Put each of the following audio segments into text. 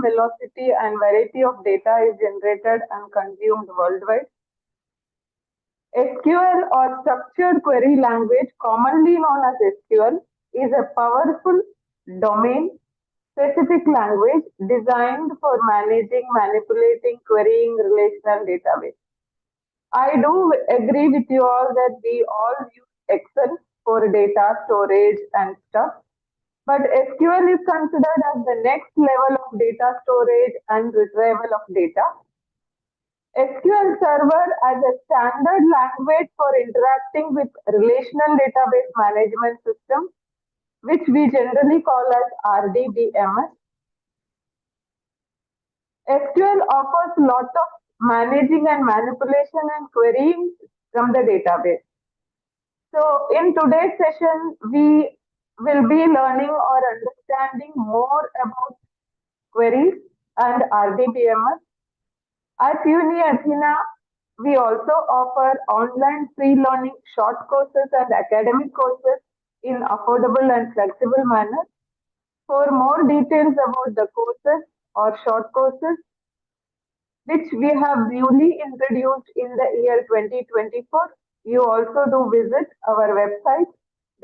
velocity and variety of data is generated and consumed worldwide. SQL or Structured Query Language, commonly known as SQL, is a powerful domain specific language designed for managing, manipulating, querying relational database. I do agree with you all that we all use Excel for data storage and stuff, but SQL is considered as the next level of data storage and retrieval of data. SQL Server as a standard language for interacting with relational database management system, which we generally call as RDBMS. SQL offers a lot of managing and manipulation and querying from the database. So in today's session, we will be learning or understanding more about queries and RDBMS. At Uni Athena, we also offer online free learning short courses and academic courses in affordable and flexible manner. For more details about the courses or short courses, which we have newly introduced in the year 2024, you also do visit our website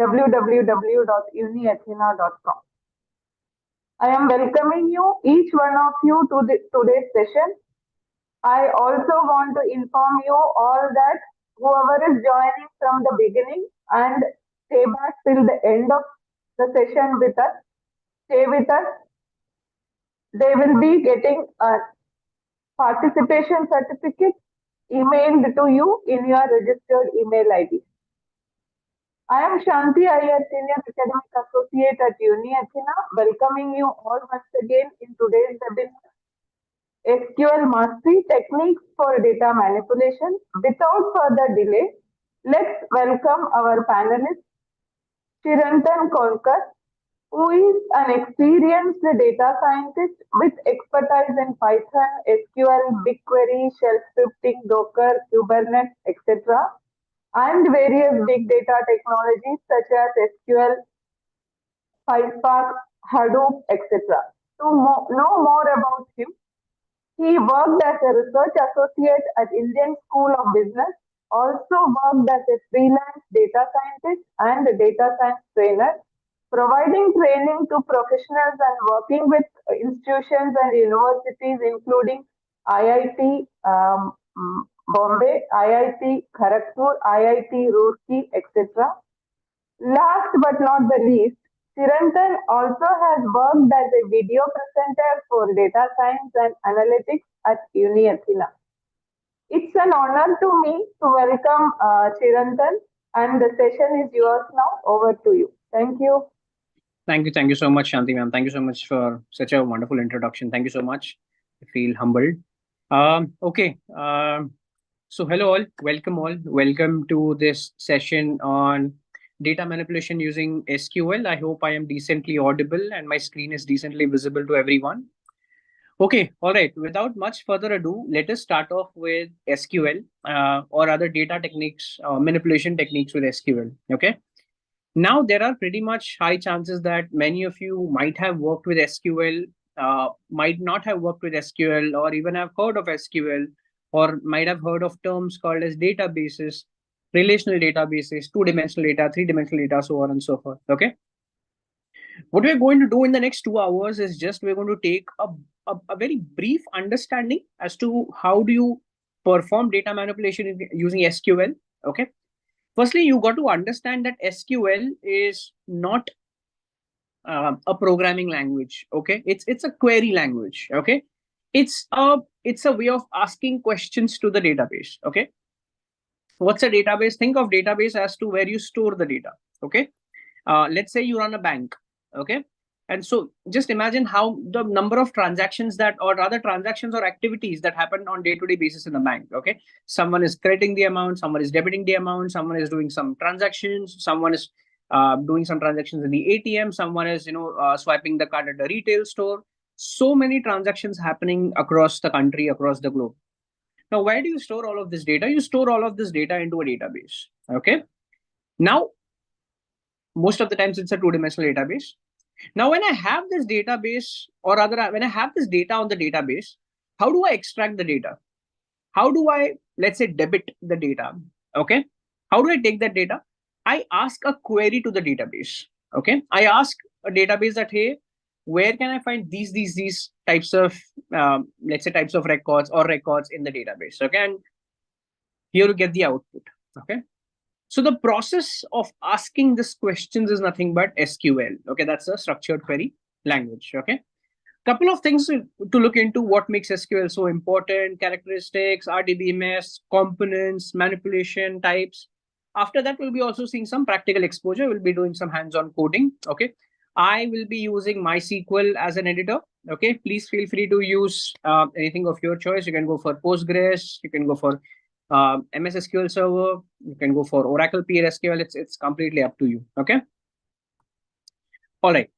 www.uniathena.com. I am welcoming you, each one of you, to today's session. I also want to inform you all that whoever is joining from the beginning and stay back till the end of the session with us, stay with us, they will be getting a participation certificate emailed to you in your registered email ID. I am Shanti Iyer, Senior Academic Associate at Uni Athena, welcoming you all once again in today's webinar, SQL Mastery Techniques for Data Manipulation. Without further delay, let's welcome our panelist, Chirantan Lonkar, who is an experienced data scientist with expertise in Python, SQL, BigQuery, shell scripting, Docker, Kubernetes, etc., and various big data technologies such as SQL, PySpark, Hadoop, etc. To know more about him, he worked as a research associate at Indian School of Business, also worked as a freelance data scientist and a data science trainer, providing training to professionals and working with institutions and universities including IIT Bombay, IIT Kharagpur, IIT Roorkee, etc. Last but not the least, Chirantan also has worked as a video presenter for data science and analytics at Uni Athena. It's an honor to me to welcome Chirantan, and the session is yours now. Over to you. Thank you. Thank you so much, Shanti ma'am. Thank you so much for such a wonderful introduction. Thank you so much. I feel humbled. Okay. So hello all, welcome to this session on data manipulation using SQL. I hope I am decently audible and my screen is decently visible to everyone. Okay, all right. Without much further ado, let us start off with SQL or other data techniques, manipulation techniques with SQL. Okay. Now, there are pretty much high chances that many of you might have worked with SQL, might not have worked with SQL, or even have heard of SQL, or might have heard of terms called as databases, relational databases, two-dimensional data, three-dimensional data, so on and so forth. Okay. What we're going to do in the next 2 hours is just we're going to take a very brief understanding as to how do you perform data manipulation using SQL. Okay. Firstly, you got to understand that SQL is not a programming language. Okay, it's a query language. Okay, it's a way of asking questions to the database. Okay, what's a database? Think of database as to where you store the data. Okay, let's say you run a bank. Okay, and so just imagine how the number of transactions that, or rather transactions or activities that happen on day-to-day basis in the bank. Okay, someone is crediting the amount, someone is debiting the amount, someone is doing some transactions, someone is doing some transactions in the ATM, someone is swiping the card at the retail store. So many transactions happening across the country, across the globe. Now, where do you store all of this data? You store all of this data into a database. Okay, now most of the times it's a two-dimensional database. Now, when I have this database, or rather, when I have this data on the database, how do I extract the data? How do I, let's say, debit the data? Okay. How do I take that data? I ask a query to the database. Okay. I ask a database that, hey, where can I find these types of, let's say, types of records or records in the database? Okay. And here you get the output. Okay. So the process of asking these questions is nothing but SQL. Okay. That's a structured query language. Okay. Couple of things to look into what makes SQL so important: characteristics, RDBMS, components, manipulation types. After that, we'll be also seeing some practical exposure. We'll be doing some hands-on coding. Okay. I will be using MySQL as an editor. Okay. Please feel free to use anything of your choice. You can go for Postgres. You can go for MS SQL Server. You can go for Oracle PLSQL. It's completely up to you. Okay. All right.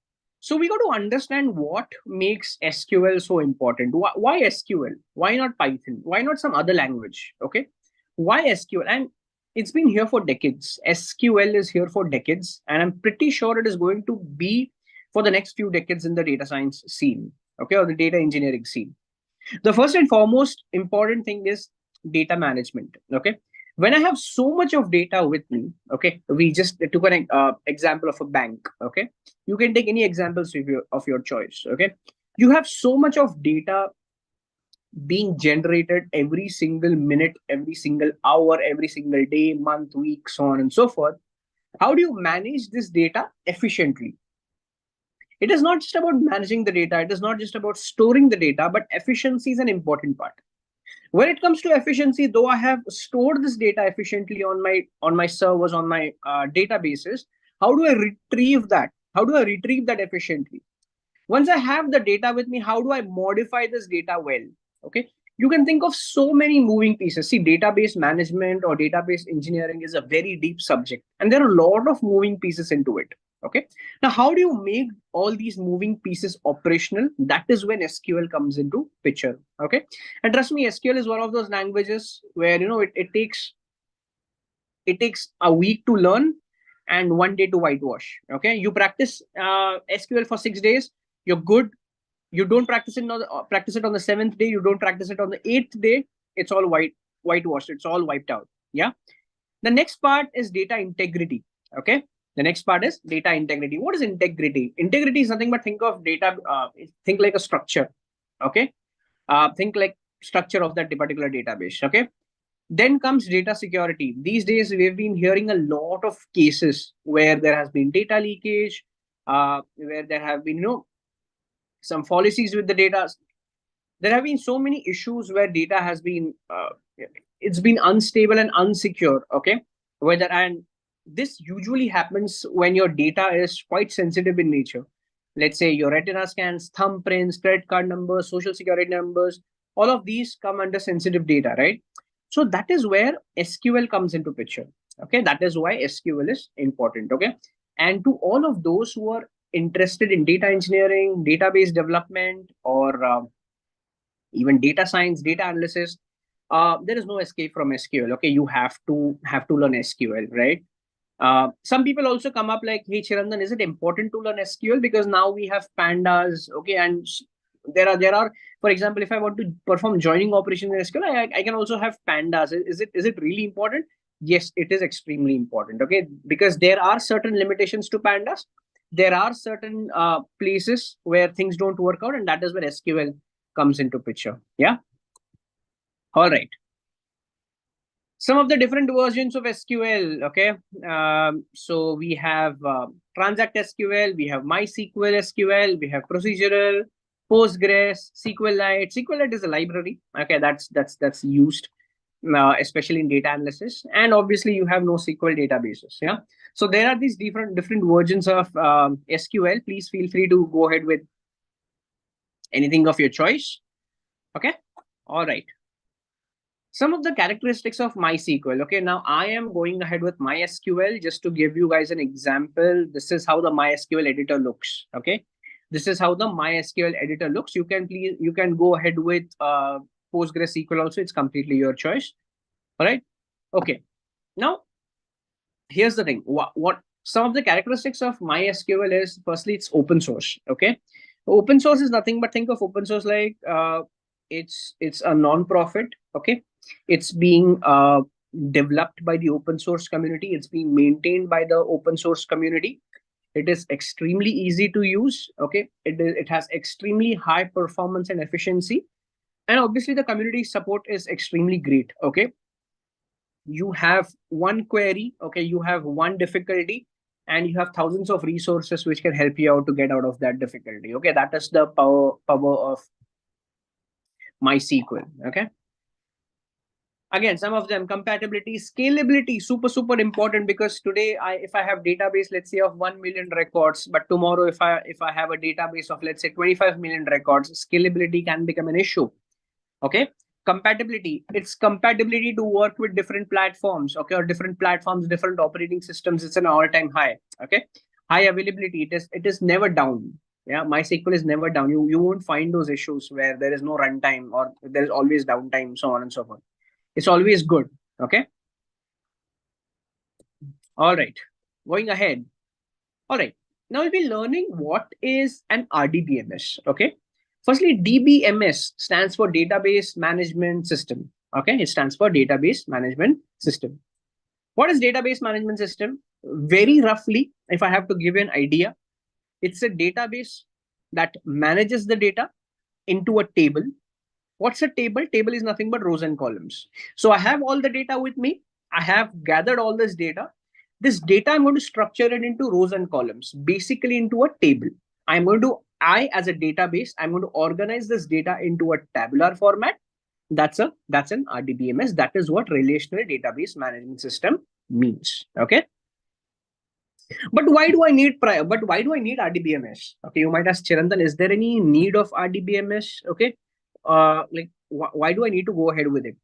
So we got to understand what makes SQL so important. Why SQL? Why not Python? Why not some other language? Okay. Why SQL? And it's been here for decades. SQL is here for decades. And I'm pretty sure it is going to be for the next few decades in the data science scene. Okay. Or the data engineering scene. The first and foremost important thing is data management. Okay. When I have so much of data with me, okay, we just took an example of a bank. Okay. You can take any examples of your choice. Okay. You have so much of data being generated every single minute, every single hour, every single day, month, week, so on and so forth. How do you manage this data efficiently? It is not just about managing the data, it is not just about storing the data, but efficiency is an important part. When it comes to efficiency, though I have stored this data efficiently on my servers, on my databases, how do I retrieve that? How do I retrieve that efficiently? Once I have the data with me, how do I modify this data well? Okay. You can think of so many moving pieces. See, database management or database engineering is a very deep subject, and there are a lot of moving pieces into it. Okay. Now, how do you make all these moving pieces operational? That is when SQL comes into picture. Okay. And trust me, SQL is one of those languages where it takes a week to learn and 1 day to whitewash. Okay. You practice SQL for 6 days, you're good. You don't practice it on the seventh day. You don't practice it on the eighth day. It's all whitewashed. It's all wiped out. Yeah. The next part is data integrity. Okay. The next part is data integrity. What is integrity? Integrity is nothing but think of data. Think like a structure. Okay. Think like structure of that particular database. Okay. Then comes data security. These days, we've been hearing a lot of cases where there has been data leakage, where there have been some policies with the data. There have been so many issues where data has been it's been unstable and unsecure. Okay. Whether and This usually happens when your data is quite sensitive in nature. Let's say your retina scans, thumbprints, credit card numbers, social security numbers, all of these come under sensitive data, right? So that is where SQL comes into picture. Okay. That is why SQL is important. Okay. And to all of those who are interested in data engineering, database development, or even data science, data analysis, there is no escape from SQL. Okay, you have to learn SQL, right? Some people also come up like, hey Chirantan, is it important to learn SQL because now we have pandas? Okay, and there are, for example, if I want to perform joining operations in SQL, I can also have pandas. Is it really important? Yes, it is extremely important. Okay, because there are certain limitations to pandas. There are certain places where things don't work out, and that is where SQL comes into picture. Yeah. All right. Some of the different versions of SQL. Okay. So we have Transact SQL, we have MySQL SQL, we have procedural, Postgres, SQLite. SQLite is a library. Okay, that's used especially in data analysis, and obviously you have NoSQL databases. Yeah. So there are these different versions of SQL. Please feel free to go ahead with anything of your choice. Okay. All right. Some of the characteristics of MySQL. Okay, now I am going ahead with MySQL just to give you guys an example. This is how the MySQL editor looks. Okay, this is how the MySQL editor looks. You can go ahead with PostgreSQL also. It's completely your choice. All right. Okay. Now here's the thing. What Some of the characteristics of MySQL is, firstly, it's open source. Okay, open source is nothing but, think of open source like it's a non-profit. Okay, it's being developed by the open source community. It's being maintained by the open source community. It is extremely easy to use. Okay, it has extremely high performance and efficiency, and obviously the community support is extremely great. Okay, you have one query, okay, you have one difficulty, and you have thousands of resources which can help you out to get out of that difficulty. Okay, that is the power of MySQL. Okay, again, some of them: compatibility, scalability, super important, because today if I have database, let's say, of 1 million records, but tomorrow if I have a database of, let's say, 25 million records, scalability can become an issue. Okay, compatibility, it's compatibility to work with different platforms, okay, or different platforms, different operating systems. It's an all-time high. Okay, high availability, it is never down. Yeah, MySQL is never down. You won't find those issues where there is no runtime or there is always downtime, so on and so forth. It's always good. Okay, all right, going ahead. All right, now we'll be learning what is an RDBMS. Okay, firstly, DBMS stands for Database Management System. Okay, it stands for Database Management System. What is Database Management System? Very roughly, if I have to give you an idea, it's a database that manages the data into a table. What's a table? Table is nothing but rows and columns. So I have all the data with me. I have gathered all this data. This data, I'm going to structure it into rows and columns, basically into a table. I, as a database, I'm going to organize this data into a tabular format. That's an RDBMS. That is what relational database management system means. Okay. But why do I need RDBMS? Okay, you might ask, Chirantan, is there any need of RDBMS? Okay, why do I need to go ahead with it?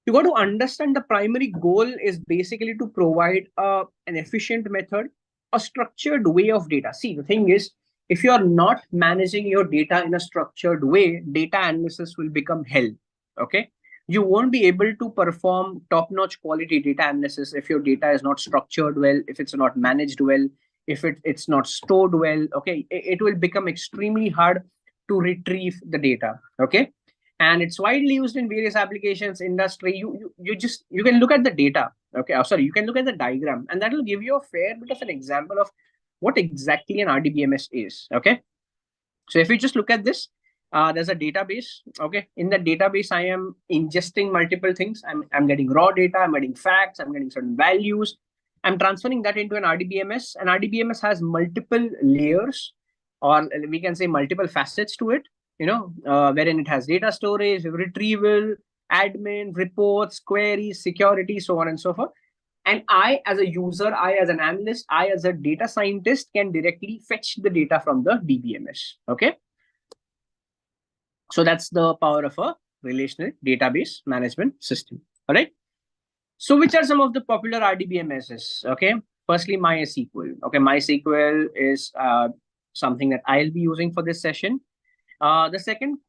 You got to understand the primary goal is basically to provide an efficient method, a structured way of data. See, the thing is, if you are not managing your data in a structured way, data analysis will become hell. Okay, you won't be able to perform top-notch quality data analysis if your data is not structured well, if it's not managed well, if it's not stored well. Okay, it will become extremely hard to retrieve the data. Okay, and it's widely used in various applications, industry. You can look at the data. Okay, sorry, you can look at the diagram, and that will give you a fair bit of an example of what exactly an RDBMS is. Okay, so if you just look at this, there's a database. Okay, in that database, I am ingesting multiple things. I'm getting raw data, I'm getting facts, I'm getting certain values. I'm transferring that into an RDBMS. And RDBMS has multiple layers, or we can say multiple facets to it, wherein it has data storage, retrieval, admin, reports, queries, security, so on and so forth. And I, as a user, I, as an analyst, I, as a data scientist, can directly fetch the data from the DBMS. Okay. So that's the power of a relational database management system. All right. So which are some of the popular RDBMSs? Okay. Firstly, MySQL. Okay. MySQL is something that I'll be using for this session. The second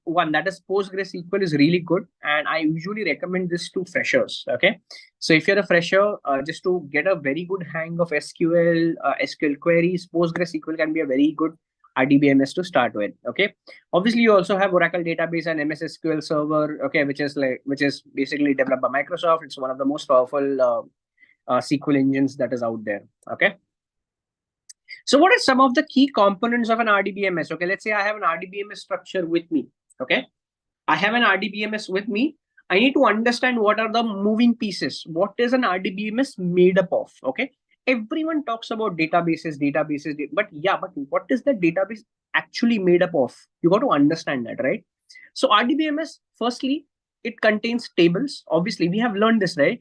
one, that is PostgreSQL, is really good, and I usually recommend this to freshers. Okay, so if you're a fresher, just to get a very good hang of SQL, SQL queries, PostgreSQL can be a very good RDBMS to start with. Okay, obviously you also have Oracle database and MS SQL Server. Okay, which is basically developed by Microsoft. It's one of the most powerful SQL engines that is out there. Okay. So what are some of the key components of an RDBMS? Okay, let's say I have an RDBMS structure with me. Okay, I have an RDBMS with me. I need to understand what are the moving pieces. What is an RDBMS made up of? Okay, everyone talks about databases, but what is the database actually made up of? You got to understand that, right? So RDBMS, firstly, it contains tables. Obviously, we have learned this, right?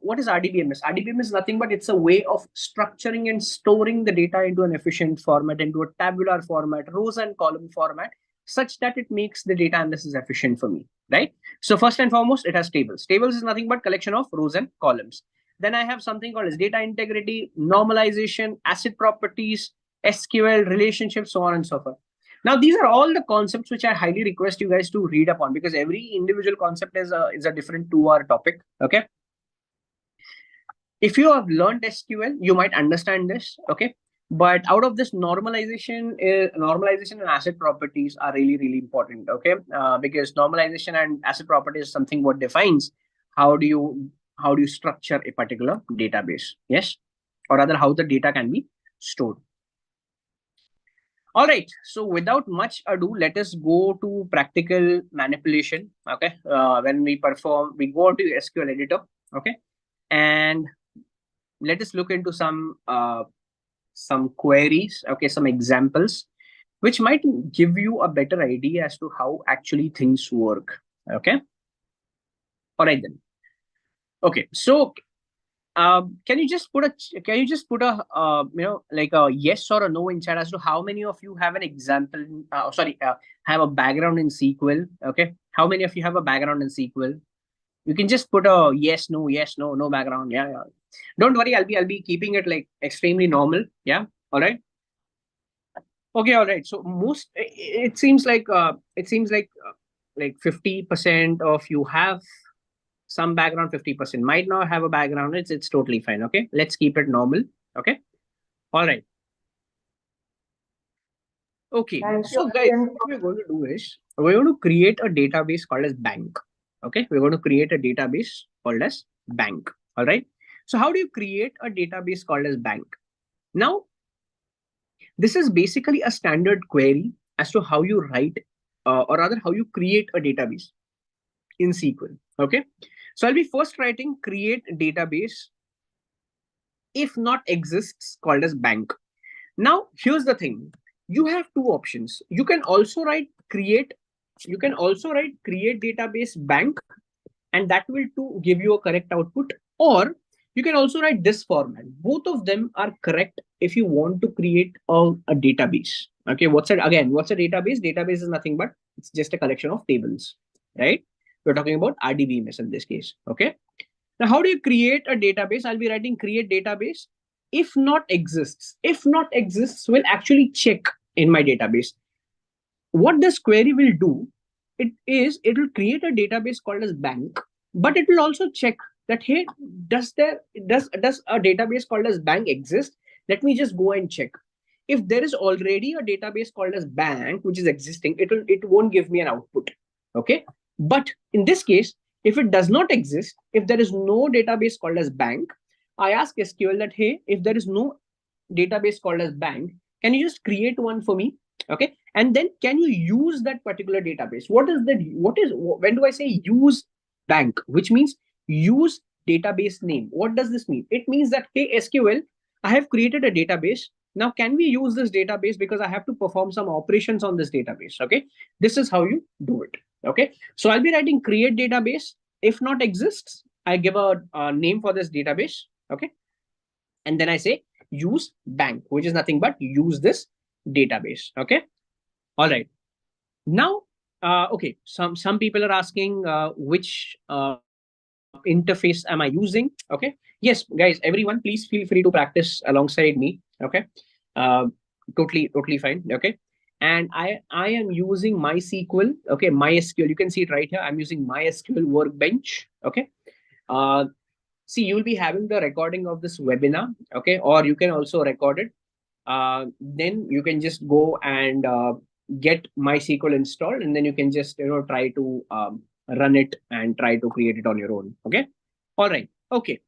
What is RDBMS? RDBMS is nothing but it's a way of structuring and storing the data into an efficient format, into a tabular format, rows and column format, such that it makes the data analysis efficient for me, right? So first and foremost, it has tables. Tables is nothing but collection of rows and columns. Then I have something called as data integrity, normalization, asset properties, SQL, relationships, so on and so forth. Now, these are all the concepts which I highly request you guys to read up on, because every individual concept is a different 2-hour topic. Okay. If you have learned SQL, you might understand this, okay? But out of this, normalization and asset properties are really, really important, okay? Because normalization and asset properties is something what defines how do you how do you structure a particular database, yes, or rather how the data can be stored. All right. So without much ado, let us go to practical manipulation. Okay. When we go to SQL editor. Okay, and let us look into some queries. Okay, some examples which might give you a better idea as to how actually things work. Okay. All right then. Okay. So can you just put a like a yes or a no in chat as to how many of you have an example? Have a background in SQL. Okay, how many of you have a background in SQL? You can just put a yes, no, no background. Yeah, yeah. Don't worry, I'll be keeping it like extremely normal. Yeah. All right. Okay. All right. So it seems like 50% of you have some background, 50% might not have a background. It's totally fine. Okay, let's keep it normal. Okay. All right. Okay, Thank you, so guys, Aryan. what we're going to do is we're going to create a database called as bank. Okay, we're going to create a database called as bank. All right. So how do you create a database called as bank? Now, this is basically a standard query as to how you write, or rather how you create a database in SQL. Okay, so I'll be first writing create database if not exists called as bank. Now, here's the thing. You have two options. You can also write create database bank, and that will to give you a correct output. Or you can also write this format. Both of them are correct if you want to create a database. Okay, what's a database? Database is nothing but it's just a collection of tables, right? We're talking about RDBMS in this case. Okay. Now, how do you create a database? I'll be writing create database if not exists. If not exists will actually check in my database. What this query will do, it will create a database called as bank, but it will also check that, hey, does a database called as bank exist? Let me just go and check. If there is already a database called as bank which is existing, it won't give me an output. Okay. But in this case, if it does not exist, if there is no database called as bank, I ask SQL that, hey, if there is no database called as bank, can you just create one for me? Okay, and then can you use that particular database? When do I say use bank, which means use database name? What does this mean? It means that, hey SQL, I have created a database. Now can we use this database because I have to perform some operations on this database? Okay, this is how you do it. Okay, so I'll be writing create database. If not exists, I give a name for this database. Okay, and then I say use bank, which is nothing but use this database. Okay. All right. Now, okay. Some people are asking which interface am I using? Okay. Yes, guys. Everyone, please feel free to practice alongside me. Okay. Uh, totally fine. Okay. And I am using MySQL. Okay, MySQL. You can see it right here. I'm using MySQL Workbench. Okay. Uh, See, you'll be having the recording of this webinar. Okay, or you can also record it. Then you can just go and get MySQL installed, and then you can just try to run it and try to create it on your own. Okay. All right. Okay.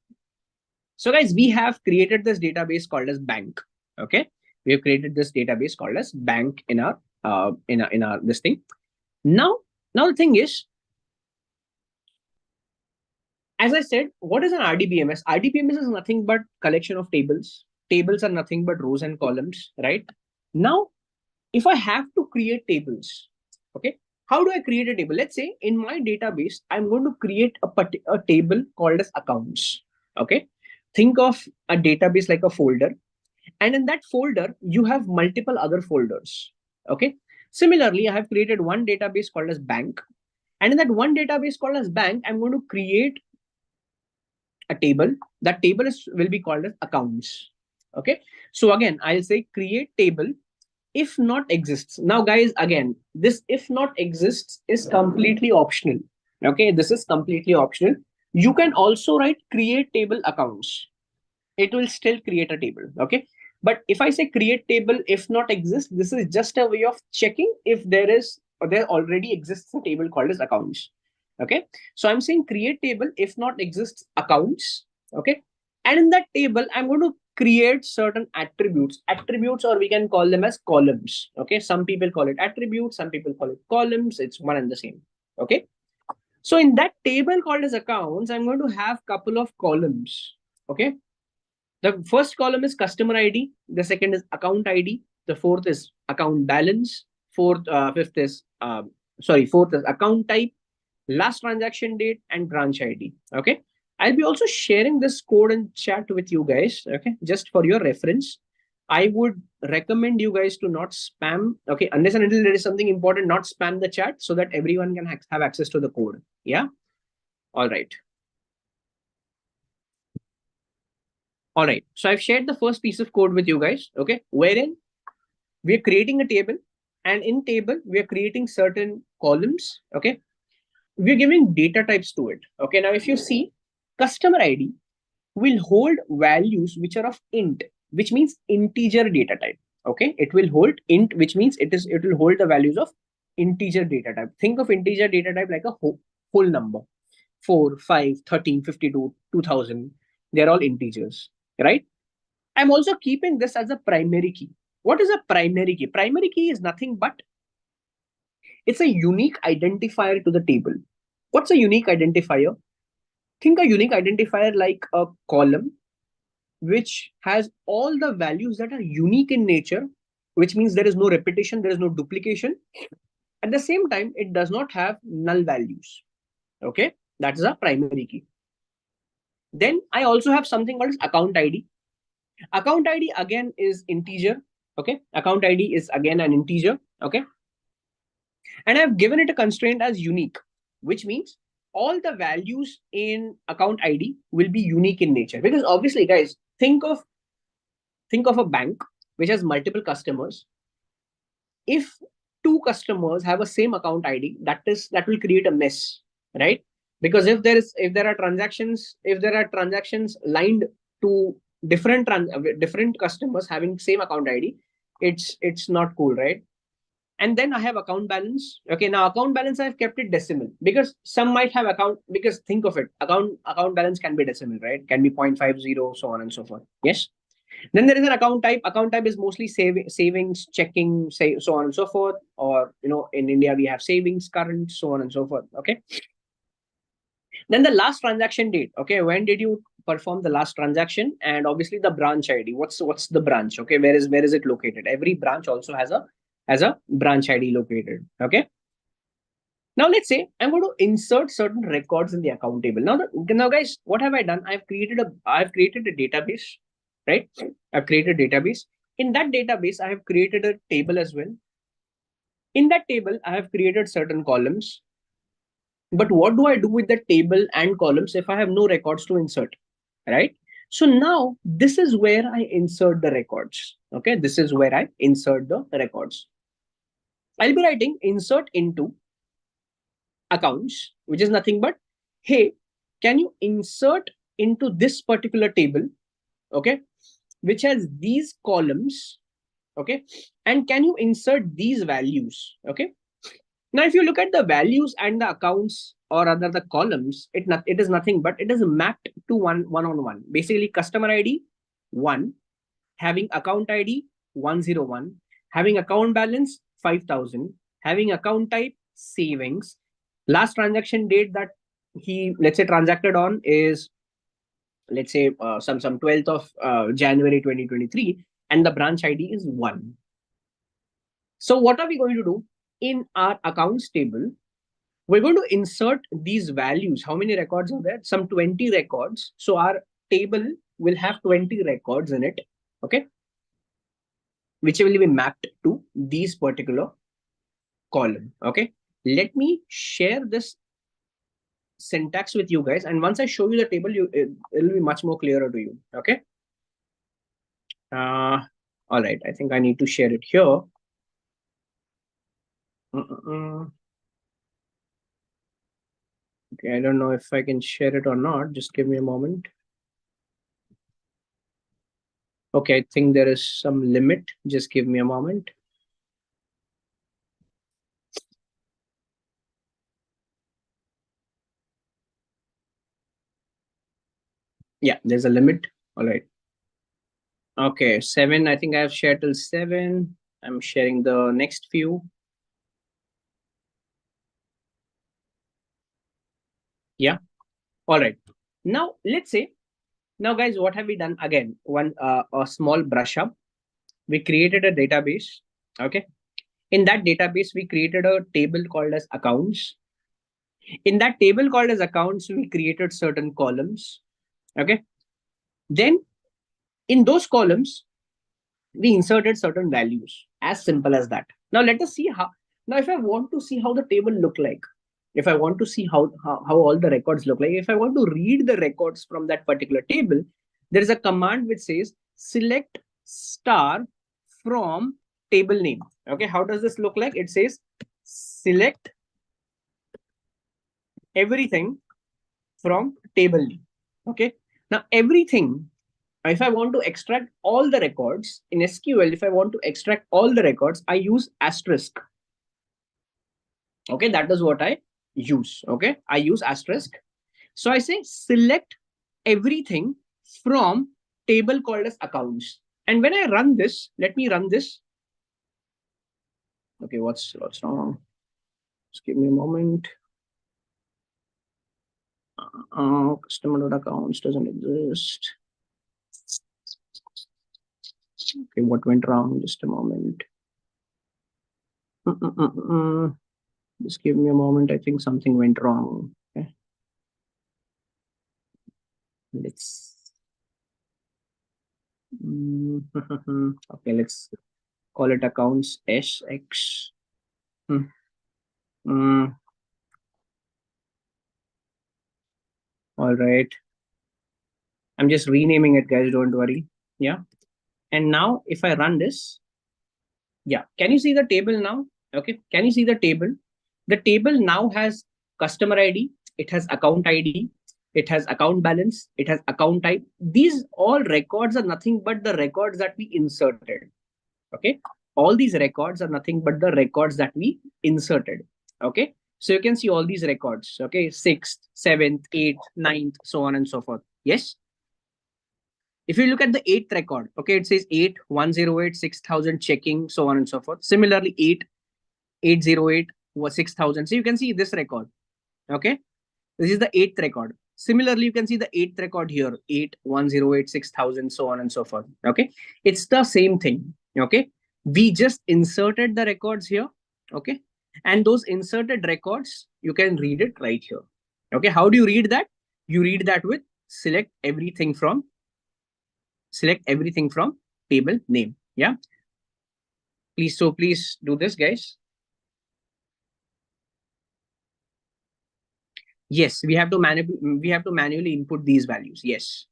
So guys, we have created this database called as bank. Okay. We have created this database called as bank in our this thing. Now the thing is, as I said, what is an RDBMS? RDBMS is nothing but collection of tables. Tables are nothing but rows and columns, right? Now, if I have to create tables, okay, how do I create a table? Let's say in my database, I'm going to create a table called as accounts. Okay, think of a database like a folder, and in that folder, you have multiple other folders. Okay, similarly, I have created one database called as bank, and in that one database called as bank, I'm going to create a table. That table will be called as accounts. Okay, so again I'll say create table if not exists. Now guys, again, this if not exists is completely optional. Okay, this is completely optional. You can also write create table accounts. it will still create a table. Okay. But if I say create table if not exist, this is just a way of checking if there is or there already exists a table called as accounts. Okay. So I'm saying create table if not exists accounts. Okay. And in that table, I'm going to create certain attributes, or we can call them as columns. Okay. Some people call it attributes, some people call it columns. It's one and the same. Okay. So in that table called as accounts, I'm going to have couple of columns. Okay. The first column is customer ID. The second is account ID. The fourth is account balance. Fourth is account type, last transaction date, and branch ID. Okay. I'll be also sharing this code and chat with you guys. Okay. Just for your reference. I would recommend you guys to not spam. Okay. Unless and until there is something important, not spam the chat so that everyone can have access to the code. Yeah. All right. All right. So I've shared the first piece of code with you guys. Okay. Wherein we're creating a table, and in table we are creating certain columns. Okay. We're giving data types to it. Okay. Now if you see, customer ID will hold values which are of int, which means integer data type. Okay. It will hold int, which means it will hold the values of integer data type. Think of integer data type like a whole number. 4, 5, 13, 52, 2000. They're all integers, right? I'm also keeping this as a primary key. What is a primary key? Primary key is nothing but it's a unique identifier to the table. What's a unique identifier? Think a unique identifier like a column which has all the values that are unique in nature, which means there is no repetition, there is no duplication. At the same time, it does not have null values. Okay, that is a primary key. Then I also have something called account ID. Account ID again is integer. Okay, account ID is again an integer. Okay, and I've given it a constraint as unique, which means all the values in account ID will be unique in nature. Because obviously, guys, think of a bank which has multiple customers. If two customers have a same account ID, that will create a mess, right? Because if there are transactions lined to different customers having same account ID, it's not cool, right? And then I have account balance. Okay, now account balance I've kept it decimal because some might have account, because think of it, account balance can be decimal, right? Can be 0.50, so on and so forth. Yes. Then there is an account type. Account type is mostly savings, checking, say, so on and so forth. Or in India we have savings, current, so on and so forth. Okay. Then the last transaction date. Okay, when did you perform the last transaction? And obviously the branch ID. What's the branch? Okay, where is it located? Every branch also has a branch ID located. Okay. Now let's say I'm going to insert certain records in the account table. Now guys, what have I done? I've created a database, right? I've created a database. In that database, I have created a table as well. In that table, I have created certain columns. But what do I do with the table and columns if I have no records to insert, right? So now this is where I insert the records. Okay, this is where I insert the records. I'll be writing insert into accounts, which is nothing but, hey, can you insert into this particular table, okay, which has these columns, okay, and can you insert these values, okay? Now, if you look at the values and the accounts, or rather the columns, it is nothing but it is mapped to one on one. Basically, customer ID 1, having account ID 101, having account balance 5,000, having account type savings, last transaction date that he, let's say, transacted on is, let's say, some 12th of January 2023, and the branch ID is 1. So what are we going to do in our accounts table? We're going to insert these values. How many records are there? Some 20 records. So our table will have 20 records in it, okay, which will be mapped to these particular column. Okay, let me share this syntax with you guys, and once I show you the table, it'll be much more clearer to you. Okay. All right, I think I need to share it here. Okay, I don't know if I can share it or not. Just give me a moment. Okay, I think there is some limit. Just give me a moment. Yeah, there's a limit. All right. Okay, 7. I think I have shared till 7. I'm sharing the next few. Yeah. All right. Now, let's say, now, guys, what have we done? Again, one a small brush up. We created a database. Okay. In that database, we created a table called as accounts. In that table called as accounts, we created certain columns. Okay. Then in those columns, we inserted certain values. As simple as that. Now let us see how. Now, if I want to see how the table look like, if I want to see how all the records look like, if I want to read the records from that particular table, there is a command which says select star from table name. Okay, how does this look like? It says select everything from table name. Okay, now everything, if I want to extract all the records in SQL, if I want to extract all the records, I use asterisk. Okay, that is what I use. Okay, I use asterisk. So I say select everything from table called as accounts. And when I run this, let me run this. Okay, what's wrong? Just give me a moment. Customer.accounts doesn't exist. Okay, what went wrong? Just a moment. Just give me a moment. I think something went wrong. Okay. Let's okay, let's call it accounts SX. Hmm. Mm, all right. I'm just renaming it, guys. Don't worry. Yeah. And now if I run this, yeah. Can you see the table now? Okay. Can you see the table? The table now has customer ID. It has account ID. It has account balance. It has account type. These all records are nothing but the records that we inserted. Okay, all these records are nothing but the records that we inserted. Okay, so you can see all these records. Okay, 6th, 7th, 8th, 9th, so on and so forth. Yes, if you look at the 8th record, okay, it says 8 108 6000 checking, so on and so forth. Similarly, 8 808 was 6000. So you can see this record. Okay, this is the 8th record. Similarly, you can see the 8th record here, 8 108 6000, so on and so forth. Okay, it's the same thing. Okay, we just inserted the records here. Okay, and those inserted records, you can read it right here. Okay, how do you read that? You read that with select everything from table name. Yeah, please. So please do this, guys. Yes, we have to manually input these values. Yes.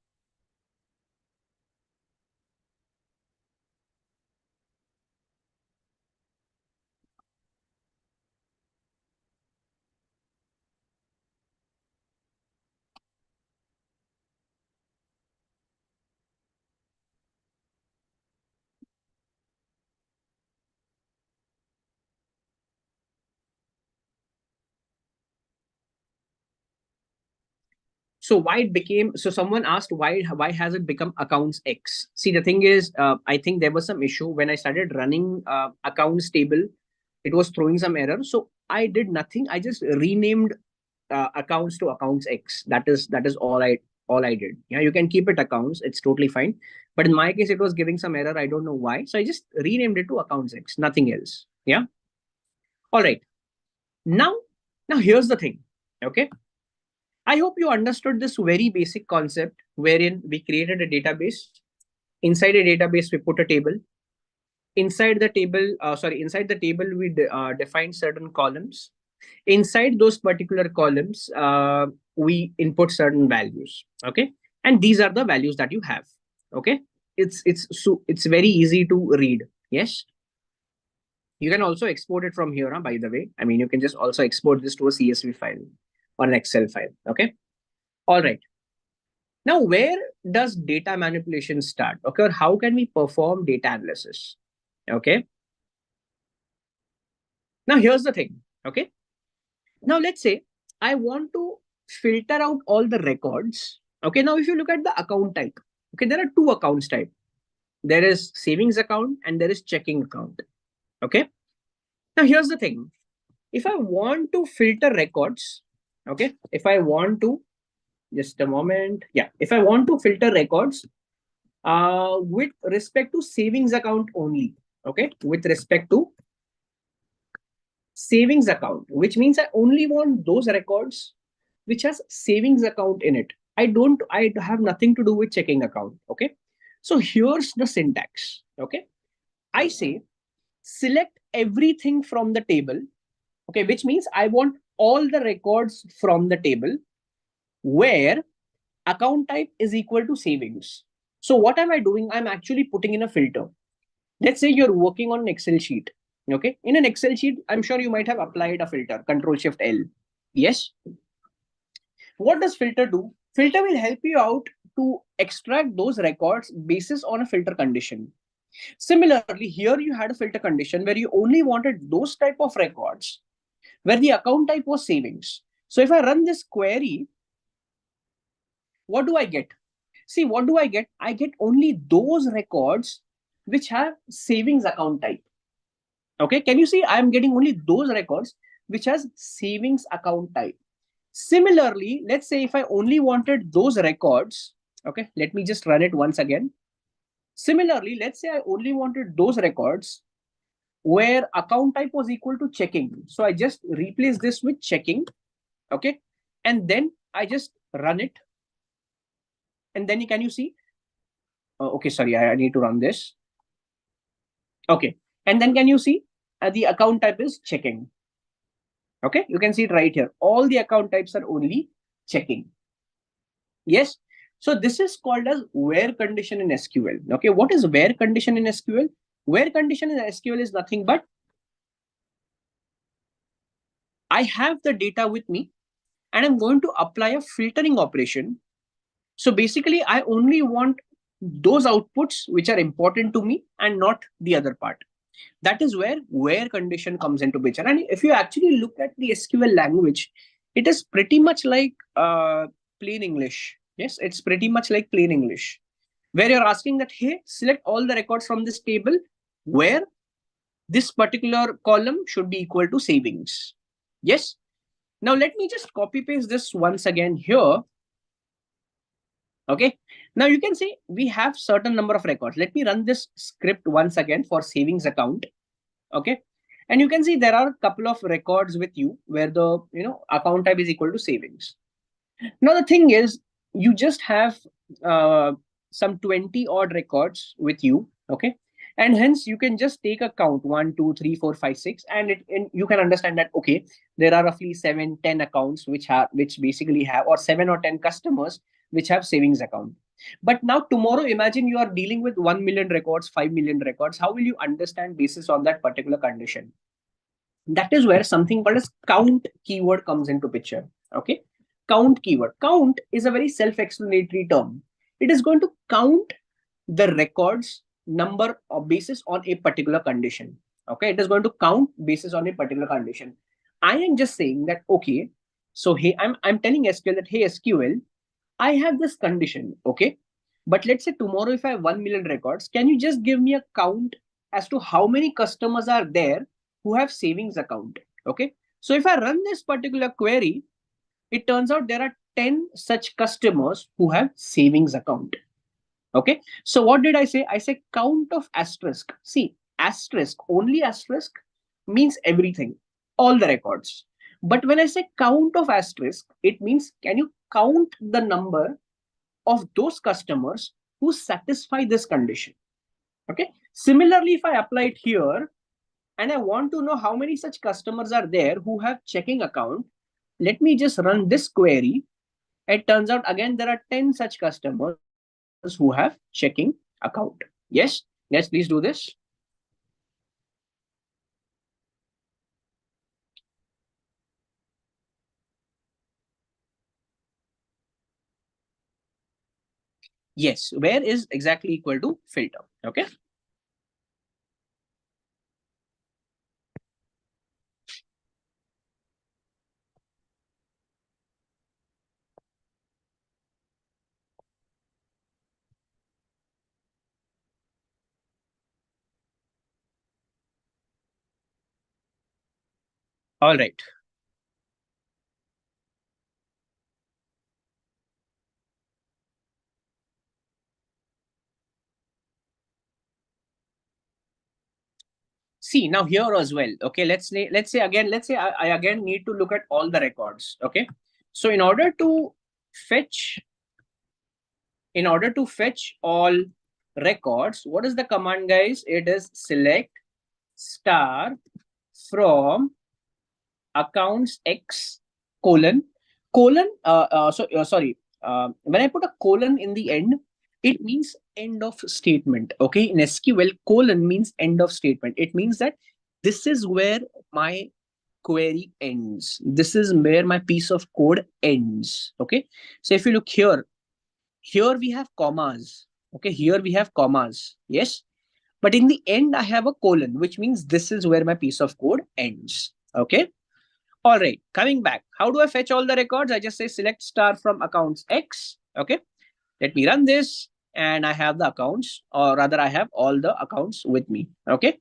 So why it became, so someone asked why has it become accounts X? See, the thing is, I think there was some issue when I started running accounts table. It was throwing some error, so I did nothing. I just renamed accounts to accounts X. That is all I did. Yeah, you can keep it accounts, it's totally fine. But in my case, it was giving some error. I don't know why, so I just renamed it to accounts X, nothing else. Yeah. All right. Now, now here's the thing. Okay, I hope you understood this very basic concept wherein we created a database. Inside a database, we put a table. Inside the table, we define certain columns. Inside those particular columns, we input certain values. Okay, and these are the values that you have. Okay, it's very easy to read. Yes, you can also export it from here. By the way, I mean you can just also export this to a CSV file or an Excel file. Okay, all right. Now, where does data manipulation start? Okay, or how can we perform data analysis? Okay, now here's the thing. Okay, now let's say I want to filter out all the records. Okay, now if you look at the account type, okay, there are two accounts type. There is savings account and there is checking account. Okay, now here's the thing. If I want to filter records, okay, if I want to, just a moment, yeah, if I want to filter records with respect to savings account only, okay, with respect to savings account, which means I only want those records which has savings account in it. I have nothing to do with checking account. Okay, so here's the syntax. Okay, I say select everything from the table. Okay, which means I want all the records from the table where account type is equal to savings. So what am I doing? I'm actually putting in a filter. Let's say you're working on an Excel sheet. Okay, in an Excel sheet, I'm sure you might have applied a filter, Control Shift L. Yes. What does filter do? Filter will help you out to extract those records basis on a filter condition. Similarly, here you had a filter condition where you only wanted those type of records where the account type was savings. So if I run this query, what do I get? See, what do I get? I get only those records which have savings account type. Okay, can you see I'm getting only those records which has savings account type. Similarly, let's say if I only wanted those records, okay, let me just run it once again. Similarly, let's say I only wanted those records where account type was equal to checking. So I just replace this with checking, okay, and then I just run it. And then can you see? Okay, sorry, I need to run this. Okay, and then can you see the account type is checking. Okay, you can see it right here. All the account types are only checking. Yes. So this is called as where condition in SQL. Okay, what is where condition in SQL? Where condition in SQL is nothing but I have the data with me and I'm going to apply a filtering operation. So basically, I only want those outputs which are important to me and not the other part. That is where condition comes into picture. And if you actually look at the SQL language, it is pretty much like plain English. Yes, it's pretty much like plain English, where you're asking that, hey, select all the records from this table where this particular column should be equal to savings. Yes. Now let me just copy paste this once again here. Okay. Now you can see we have certain number of records. Let me run this script once again for savings account. Okay, and you can see there are a couple of records with you where the account type is equal to savings. Now the thing is you just have some 20 odd records with you. Okay, and hence you can just take a count 1 2 3 4 5 6, and you can understand that okay, there are roughly 7 10 accounts which basically have, or 7 or 10 customers which have savings account. But now tomorrow, imagine you are dealing with 1 million records, 5 million records. How will you understand basis on that particular condition? That is where something called as count keyword comes into picture. Okay, count keyword. Count is a very self-explanatory term. It is going to count the records number or basis on a particular condition. Okay, it is going to count basis on a particular condition. I am just saying that okay, so hey, I'm telling SQL that hey SQL, I have this condition, okay? But let's say tomorrow, if I have 1 million records, can you just give me a count as to how many customers are there who have savings account? Okay. So if I run this particular query, it turns out there are 10 such customers who have savings account. Okay. So what did I say? I say count of asterisk. See, asterisk, only asterisk means everything, all the records. But when I say count of asterisk, it means can you count the number of those customers who satisfy this condition? Okay. Similarly, if I apply it here and I want to know how many such customers are there who have checking account, let me just run this query. It turns out again there are 10 such customers who have checking account. Yes. Let's please do this. Yes, where is exactly equal to filter. Okay. All right. See now here as well. Okay, let's say again, let's say I again need to look at all the records. Okay, so fetch in order to fetch all records, what is the command, guys? It is select star from accounts X colon sorry, when I put a colon in the end, it means end of statement. Okay, in SQL, colon means end of statement. It means that this is where my query ends. This is where my piece of code ends. Okay, so if you look here, here we have commas. Okay, here we have commas. Yes, but in the end, I have a colon, which means this is where my piece of code ends. Okay. All right. Coming back. How do I fetch all the records? I just say select star from accounts X. Okay. Let me run this. And I have the accounts, or rather, I have all the accounts with me. Okay.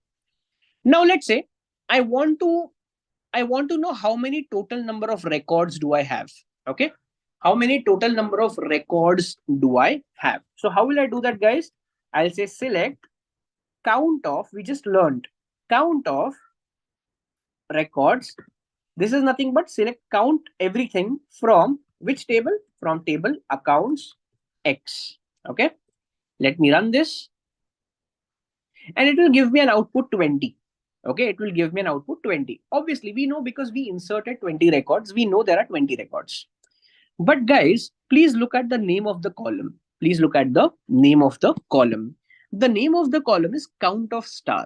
Now let's say I want to I want to know how many total number of records do I have. Okay. How many total number of records do I have? So how will I do that, guys? I'll say select count of, we just learned, count of records. This is nothing but select count everything from which table? From table accounts X. Okay. Let me run this and it will give me an output 20. Okay. It will give me an output 20. Obviously, we know because we inserted 20 records, we know there are 20 records. But guys, please look at the name of the column. Please look at the name of the column. The name of the column is count of star.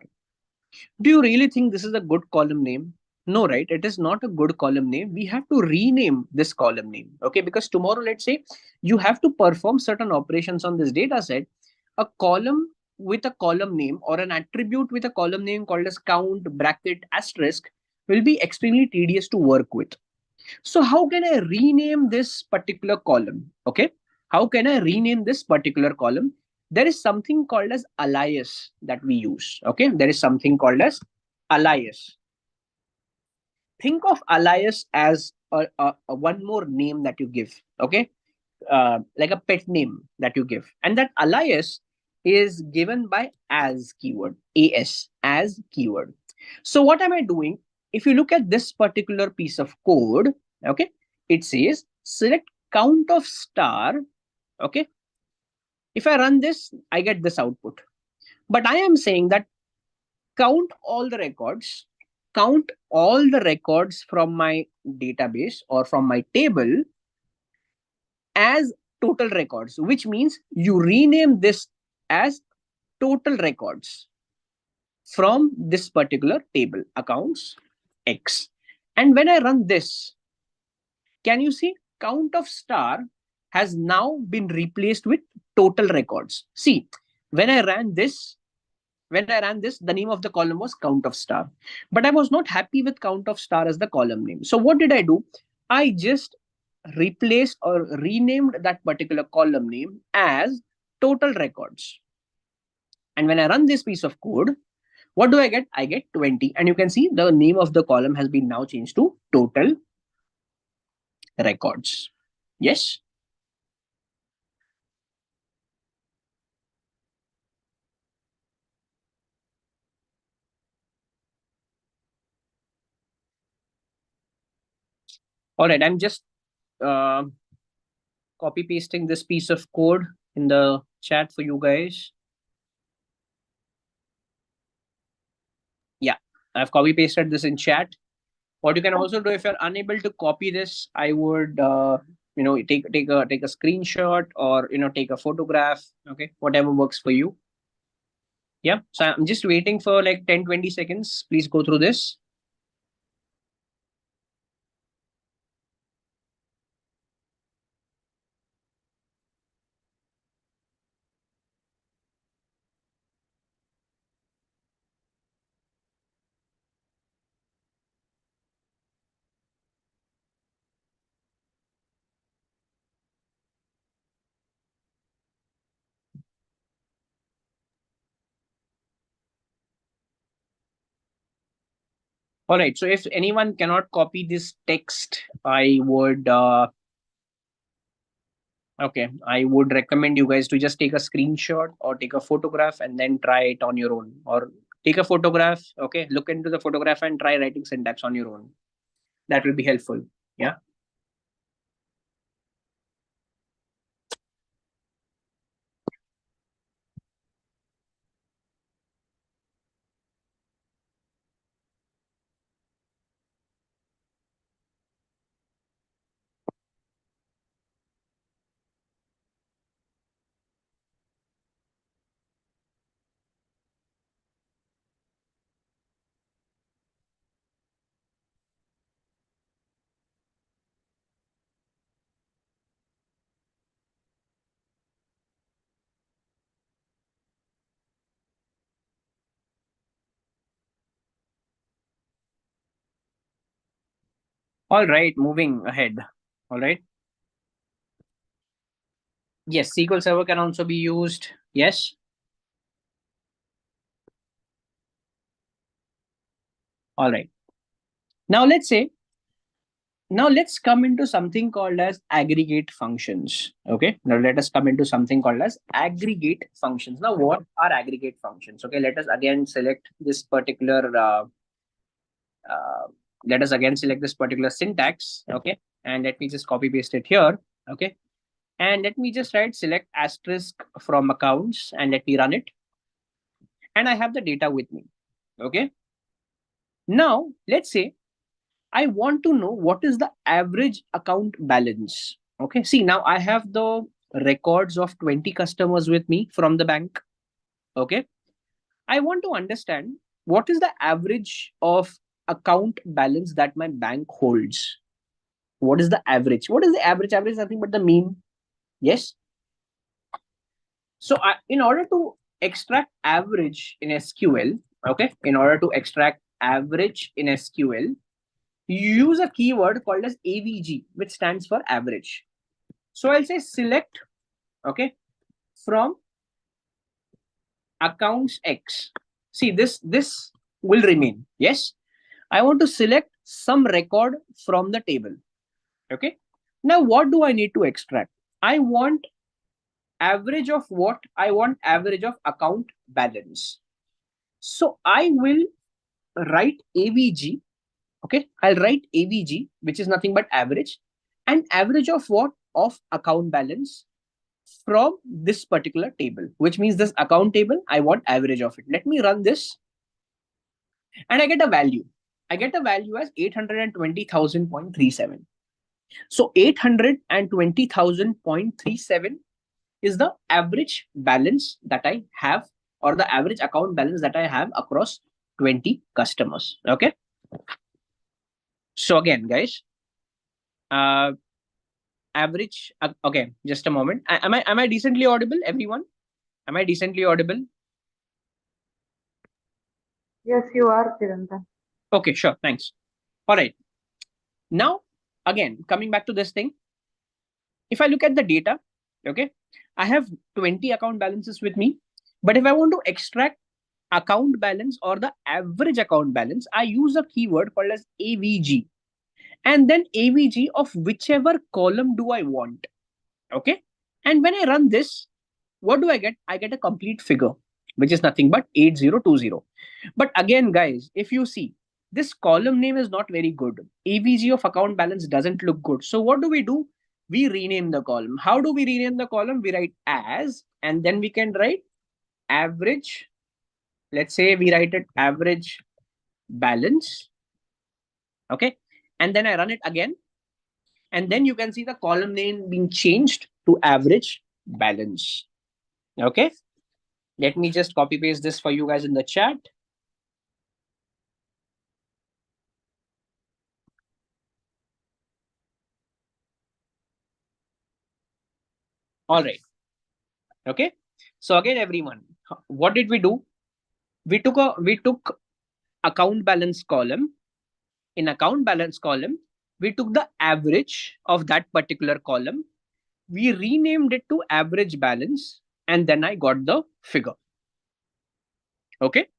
Do you really think this is a good column name? No, right? It is not a good column name. We have to rename this column name. Okay, because tomorrow, let's say you have to perform certain operations on this data set. A column with a column name or an attribute with a column name called as count, bracket, asterisk will be extremely tedious to work with. So how can I rename this particular column? Okay. How can I rename this particular column? There is something called as alias that we use. Okay. There is something called as alias. Think of alias as a one more name that you give. Okay. Like a pet name that you give. And that alias is given by as keyword, as keyword. So what am I doing? If you look at this particular piece of code, okay, it says select count of star. Okay. If I run this, I get this output. But I am saying that count all the records, count all the records from my database or from my table as total records, which means you rename this as total records from this particular table, accounts X. And when I run this, can you see count of star has now been replaced with total records? See, when I ran this, the name of the column was count of star. But I was not happy with count of star as the column name. So what did I do? I just replaced or renamed that particular column name as total records. And when I run this piece of code, what do I get? I get 20. And you can see the name of the column has been now changed to total records. Yes. All right. I'm just uh, copy pasting this piece of code in the chat for you guys. Yeah. I've copy pasted this in chat. What you can also do, if you're unable to copy this, I would take a screenshot or take a photograph. Okay, whatever works for you. Yeah. So I'm just waiting for like 10-20 seconds. Please go through this. All right. So if anyone cannot copy this text, I would recommend you guys to just take a screenshot or take a photograph and then try it on your own. Or take a photograph, okay, look into the photograph and try writing syntax on your own. That will be helpful. Yeah. All right, moving ahead. All right. Yes, SQL Server can also be used. Yes. All right. Now let's say, now let's come into something called as aggregate functions. Okay. Now let us come into something called as aggregate functions. Now, what are aggregate functions? Okay. Let us again select this particular. Uh, Let us again select this particular syntax. Okay. And let me just copy paste it here. Okay. And let me just write select asterisk from accounts and let me run it. And I have the data with me. Okay. Now let's say I want to know what is the average account balance. Okay. See, now I have the records of 20 customers with me from the bank. Okay. I want to understand what is the average of account balance that my bank holds. What is the average? What is the average? Average is nothing but the mean. Yes. So in order to extract average in SQL, okay, in order to extract average in SQL, you use a keyword called as AVG, which stands for average. So I'll say select, okay, from accounts X. See, this will remain. Yes. I want to select some record from the table. Okay. Now, what do I need to extract? I want average of what? I want average of account balance. So I will write AVG. Okay. I'll write AVG, which is nothing but average. And average of what? Of account balance from this particular table, which means this account table, I want average of it. Let me run this and I get a value. I get a value as 820,000.37. So 820,000.37 is the average balance that I have, or the average account balance that I have across 20 customers. Okay. So again, guys, uh, average. Okay, just a moment. Am I decently audible, everyone? Am I decently audible? Yes, you are, Chirantan. Okay, sure. Thanks. All right. Now, again, coming back to this thing, if I look at the data, okay, I have 20 account balances with me. But if I want to extract account balance or the average account balance, I use a keyword called as AVG. And then AVG of whichever column do I want. Okay. And when I run this, what do I get? I get a complete figure, which is nothing but 8020. But again, guys, if you see, this column name is not very good. AVG of account balance doesn't look good. So what do? We rename the column. How do we rename the column? We write as, and then we can write average. Let's say we write it average balance. Okay. And then I run it again. And then you can see the column name being changed to average balance. Okay. Let me just copy paste this for you guys in the chat. All right. Okay. So again, everyone, what did we do? We took account balance column. In account balance column, we took the average of that particular column. We renamed it to average balance, and then I got the figure. Okay.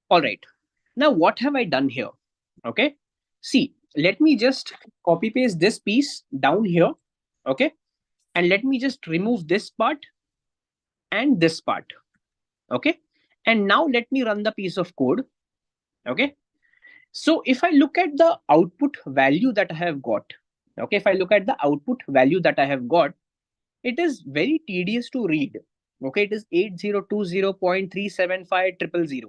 All right. Now, what have I done here? Okay. See, let me just copy paste this piece down here. Okay. And let me just remove this part and this part. Okay. And now let me run the piece of code. Okay. So if I look at the output value that I have got, okay, if I look at the output value that I have got, it is very tedious to read. Okay, it is 8020.375000.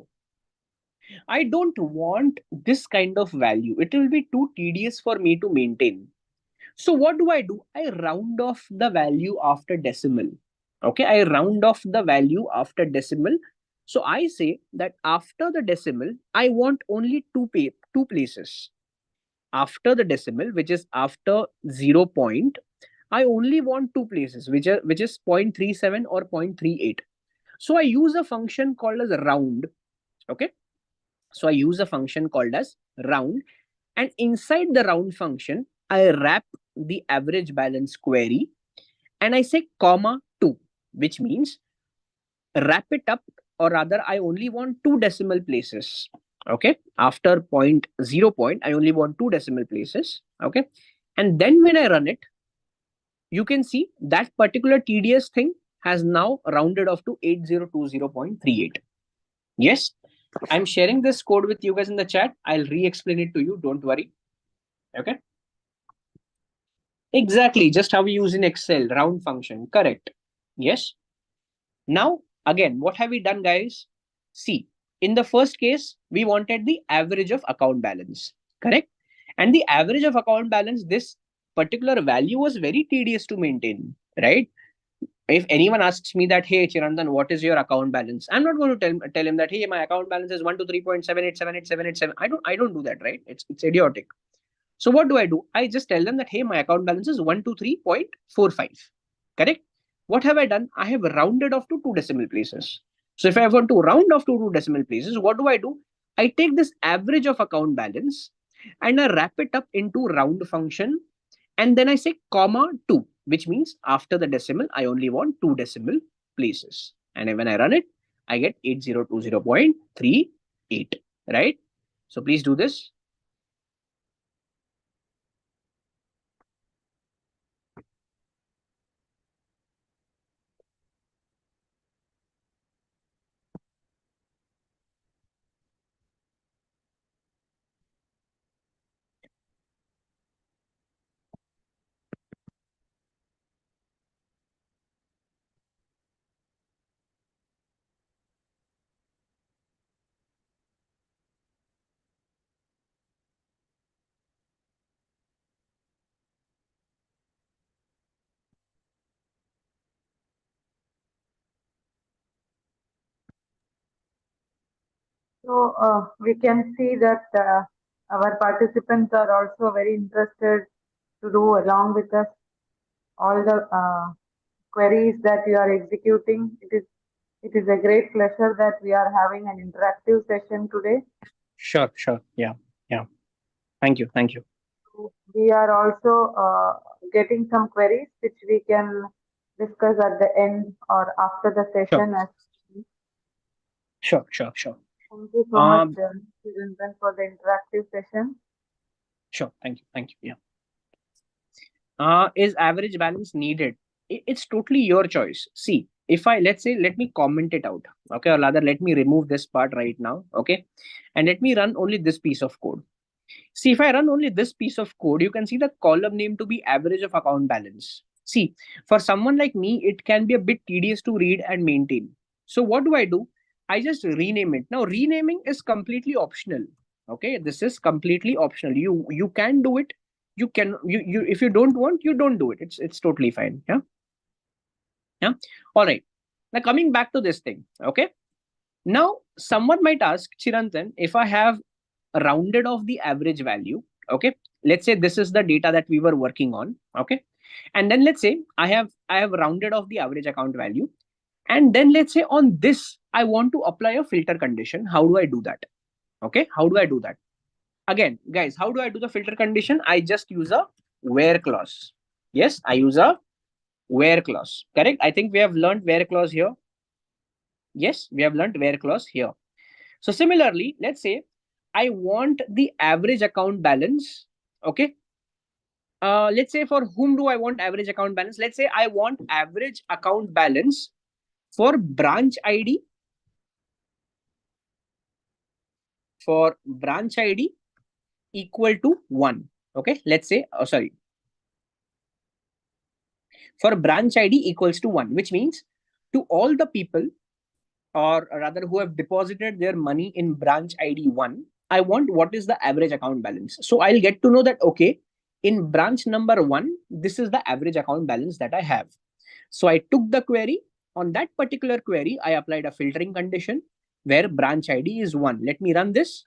I don't want this kind of value. It will be too tedious for me to maintain. So what do? I round off the value after decimal. Okay, I round off the value after decimal. So I say that after the decimal, I want only two places. After the decimal, which is after 0 point, I only want two places, which is 0.37 or 0.38. So I use a function called as round. Okay, so I use a function called as round, and inside the round function, I wrap the average balance query and I say comma 2, which means wrap it up, or rather, I only want two decimal places. Okay, after point 0 point, I only want two decimal places. Okay, and then when I run it, you can see that particular tedious thing has now rounded off to 8020.38. Yes, I'm sharing this code with you guys in the chat. I'll re-explain it to you. Don't worry. Okay. Exactly, just how we use in Excel, round function. Correct. Yes. Now, again, what have we done, guys? See, in the first case, we wanted the average of account balance. Correct. And the average of account balance, this particular value was very tedious to maintain. Right. If anyone asks me that, hey, Chirantan, what is your account balance? I'm not going to tell him that, hey, my account balance is 123.7878787. I don't do that, right? It's idiotic. So what do? I just tell them that, hey, my account balance is 123.45. Correct? What have I done? I have rounded off to two decimal places. So if I want to round off to two decimal places, what do? I take this average of account balance and I wrap it up into round function, and then I say comma 2, which means after the decimal, I only want two decimal places. And when I run it, I get 8020.38, right? So please do this. So we can see that our participants are also very interested to do along with us all the queries that you are executing. It is a great pleasure that we are having an interactive session today. Sure, sure. Yeah, yeah. Thank you, thank you. So we are also getting some queries which we can discuss at the end or after the Sure, session. As sure, sure, sure. thank you so much, Um, Chirantan, for the interactive session. sure. Thank you. Yeah. Is average balance needed? It's totally your choice. See, if I, let's say, let me comment it out. Okay, or rather, let me remove this part right now. Okay, and let me run only this piece of code. See, if I run only this piece of code, you can see the column name to be average of account balance. See, for someone like me, it can be a bit tedious to read and maintain. So what do? I just rename it. Now, renaming is completely optional. Okay, this is completely optional. You can do it. You can you if you don't want, you don't do it. It's totally fine. Yeah, yeah. All right. Now coming back to this thing. Okay. Now someone might ask, Chirantan, if I have rounded off the average value, okay, let's say this is the data that we were working on, okay, and then let's say I have rounded off the average account value, and then let's say on this I want to apply a filter condition. How do I do that? Okay, how do I do that? Again, guys, how do I do the filter condition? I just use a where clause. Yes, I use a where clause. Correct. I think we have learned where clause here. Yes, we have learned where clause here. So similarly, let's say I want the average account balance. Okay. Let's say for whom do I want average account balance? Let's say I want average account balance for branch ID, equal to 1. Okay. Let's say, sorry, for branch ID equals to 1, which means to all the people, or rather who have deposited their money in branch ID 1, I want what is the average account balance. So I'll get to know that, okay, in branch number 1, this is the average account balance that I have. So I took the query. On that particular query, I applied a filtering condition where branch ID is 1. Let me run this.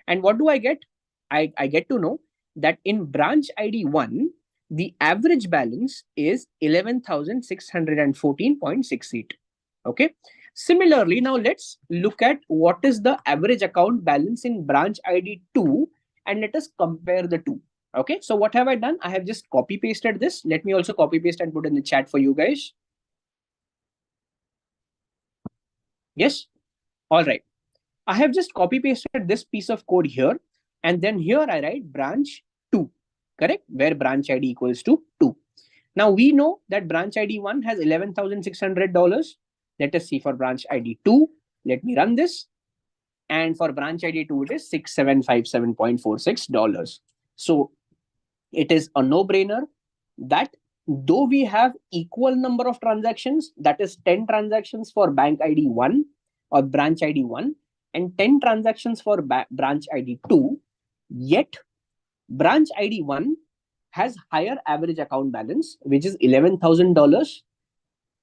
And what do I get? I get to know that in branch ID 1, the average balance is 11,614.68. Okay. Similarly, now let's look at what is the average account balance in branch ID 2, and let us compare the two. Okay. So what have I done? I have just copy pasted this. Let me also copy paste and put in the chat for you guys. Yes. All right. I have just copy pasted this piece of code here, and then here I write branch 2, correct? Where branch ID equals to 2. Now we know that branch ID 1 has $11,600. Let us see for branch ID 2. Let me run this. And for branch ID 2, it is $6,757.46. So it is a no-brainer that though we have equal number of transactions, that is 10 transactions for bank ID 1 or branch ID 1 and 10 transactions for branch ID 2, yet branch ID 1 has higher average account balance, which is $11,000,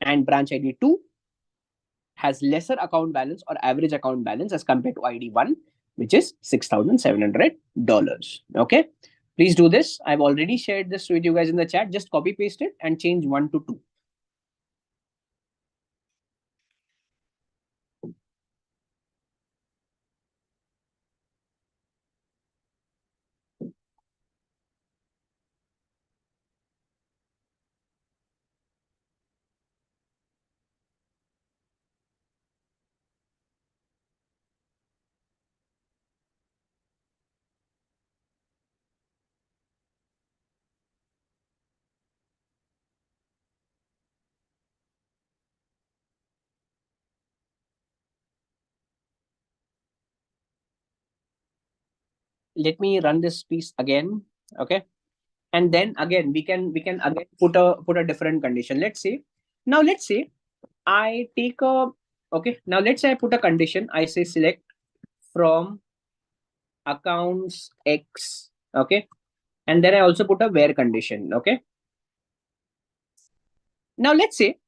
and branch ID 2 has lesser account balance or average account balance as compared to ID 1, which is $6,700. Okay. Please do this. I've already shared this with you guys in the chat. Just copy paste it and change 1 to 2. Let me run this piece again. Okay. And then again, we can again put a different condition. Let's say I take a, okay. Now let's say I put a condition. I say select from accounts X. Okay. And then I also put a where condition. Okay. Now let's say,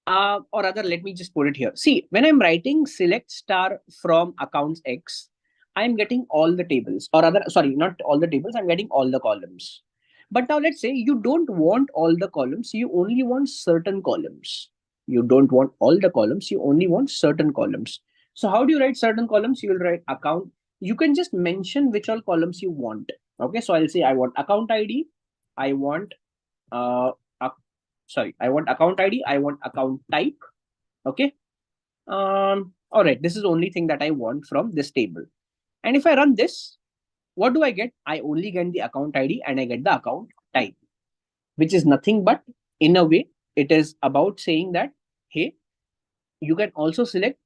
or rather, let me just put it here. See, when I'm writing select star from accounts X, I'm getting all the tables, or rather, sorry, not all the tables, I'm getting all the columns. But now let's say you don't want all the columns, you only want certain columns. You don't want all the columns, you only want certain columns. So how do you write certain columns? You will write account. You can just mention which all columns you want. Okay, so I'll say I want account ID, I want uh, I want account ID, I want account type. Okay. All right, this is the only thing that I want from this table. And if I run this, what do I get? I only get the account ID and I get the account type, which is nothing but, in a way, it is about saying that, hey, you can also select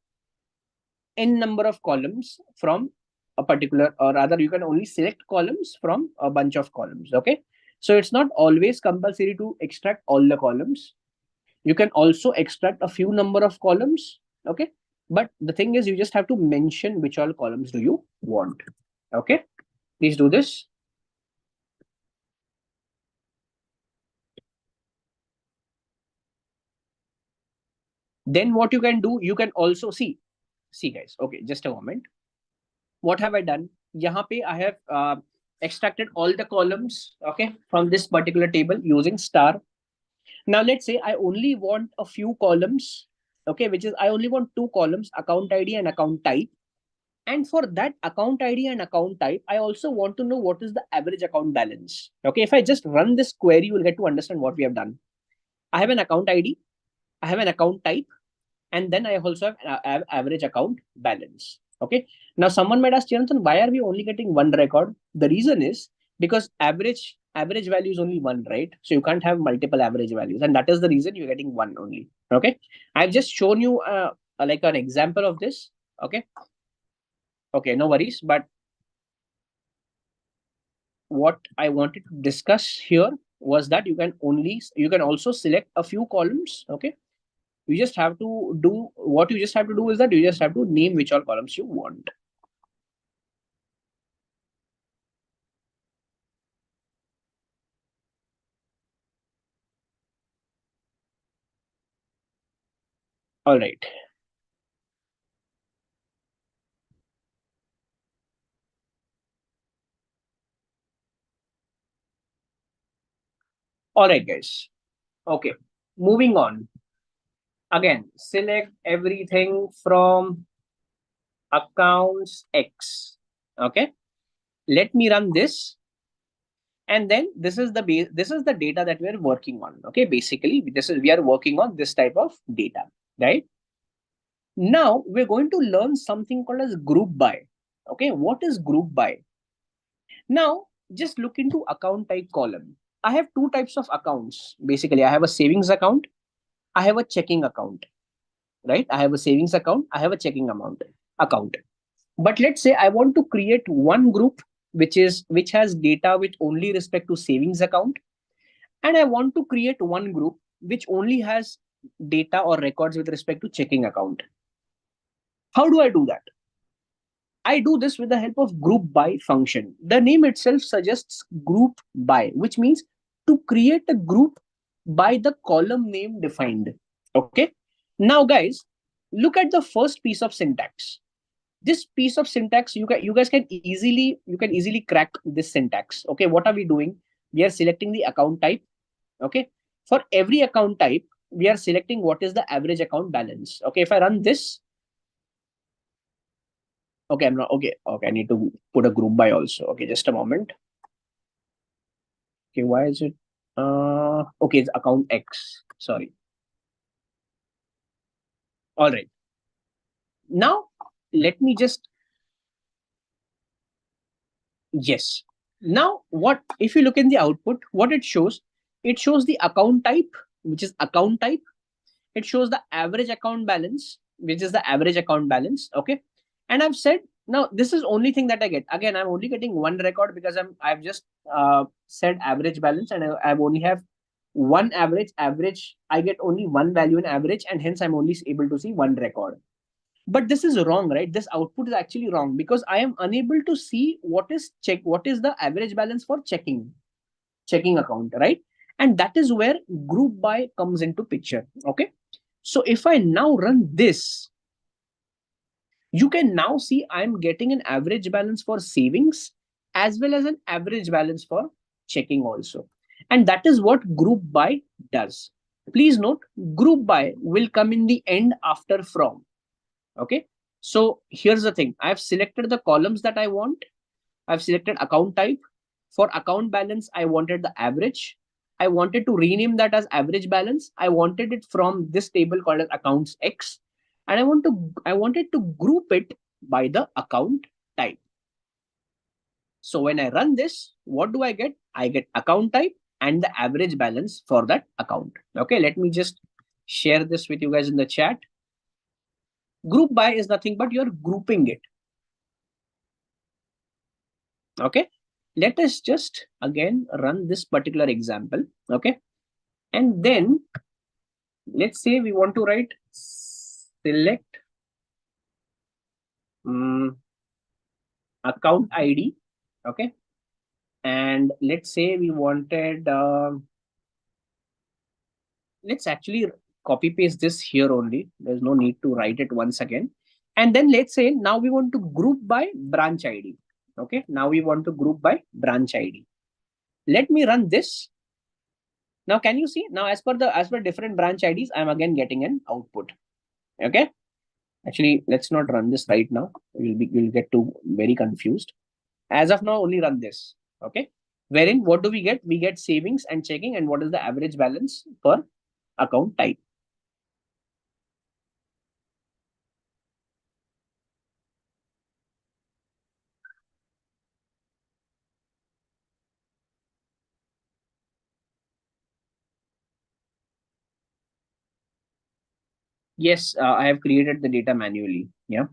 n number of columns from a particular, or rather, you can only select columns from a bunch of columns. Okay. So it's not always compulsory to extract all the columns. You can also extract a few number of columns. Okay. But the thing is, you just have to mention which all columns do you want. Okay. Please do this. Then what you can do, you can also see guys. Okay. Just a moment. What have I done? Yahan pe I have extracted all the columns. Okay. From this particular table using star. Now let's say I only want a few columns. Okay. Which is I only want two columns, account ID and account type. And for that account ID and account type, I also want to know what is the average account balance. Okay, if I just run this query, you will get to understand what we have done. I have an account ID, I have an account type, and then I also have average account balance. Okay. Now someone might ask, Chirantan, why are we only getting one record? The reason is because average value is only one, right? So you can't have multiple average values, and that is the reason you're getting one only. Okay. I've just shown you like an example of this. Okay. Okay, no worries. But what I wanted to discuss here was that you can also select a few columns. Okay. You just have to do what you just have to do is that you just have to name which all columns you want. All right. All right, guys. Okay. Moving on. Again, select everything from accounts X. Okay. Let me run this. And then this is the data that we're working on. Okay. Basically, we are working on this type of data, right? Now we're going to learn something called as group by. Okay. What is group by? Now, just look into account type column. I have two types of accounts. Basically, I have a savings account, I have a checking account, right? I have a savings account, I have a checking amount account. But let's say I want to create one group which has data with only respect to savings account, and I want to create one group which only has data or records with respect to checking account. How do I do that? I do this with the help of group by function. The name itself suggests group by, which means to create a group by the column name defined. Okay. Now, guys, look at the first piece of syntax. This piece of syntax, you guys can easily crack this syntax. Okay. What are we doing? We are selecting the account type. Okay. For every account type, we are selecting what is the average account balance. Okay. If I run this, okay, I'm not okay. Okay, I need to put a group by also. Okay, just a moment. Okay, why is it? Okay, it's account X. Sorry. All right. Now let me just yes. Now what if you look in the output? What it shows? It shows the account type, which is account type. It shows the average account balance, which is the average account balance. Okay, and I've said now this is only thing that I get. Again, I'm only getting one record because I've just said average balance, and I've only have one average. I get only one value in average, and hence I'm only able to see one record. But this is wrong, right? This output is actually wrong because I am unable to see what is the average balance for checking account, right? And that is where group by comes into picture. Okay. So if I now run this, you can now see I'm getting an average balance for savings as well as an average balance for checking also. And that is what group by does. Please note, group by will come in the end after from. Okay. So here's the thing. I've selected the columns that I want. I've selected account type. For account balance, I wanted the average. I wanted to rename that as average balance. I wanted it from this table called as accounts X. And I wanted to group it by the account type. So when I run this, what do I get? I get account type and the average balance for that account. Okay, let me just share this with you guys in the chat. Group by is nothing but you're grouping it. Okay, let us just again run this particular example. Okay, and then let's say we want to write select account ID. Okay, and let's say we wanted let's actually copy paste this here only. There's no need to write it once again. And then let's say now we want to group by branch ID. Okay, now we want to group by branch ID. Let me run this. Now, can you see? Now, as per different branch IDs, I'm again getting an output. Okay. Actually, let's not run this right now. We'll get too very confused. As of now, only run this. Okay. Wherein what do we get? We get savings and checking, and what is the average balance per account type. Yes, I have created the data manually. Yeah.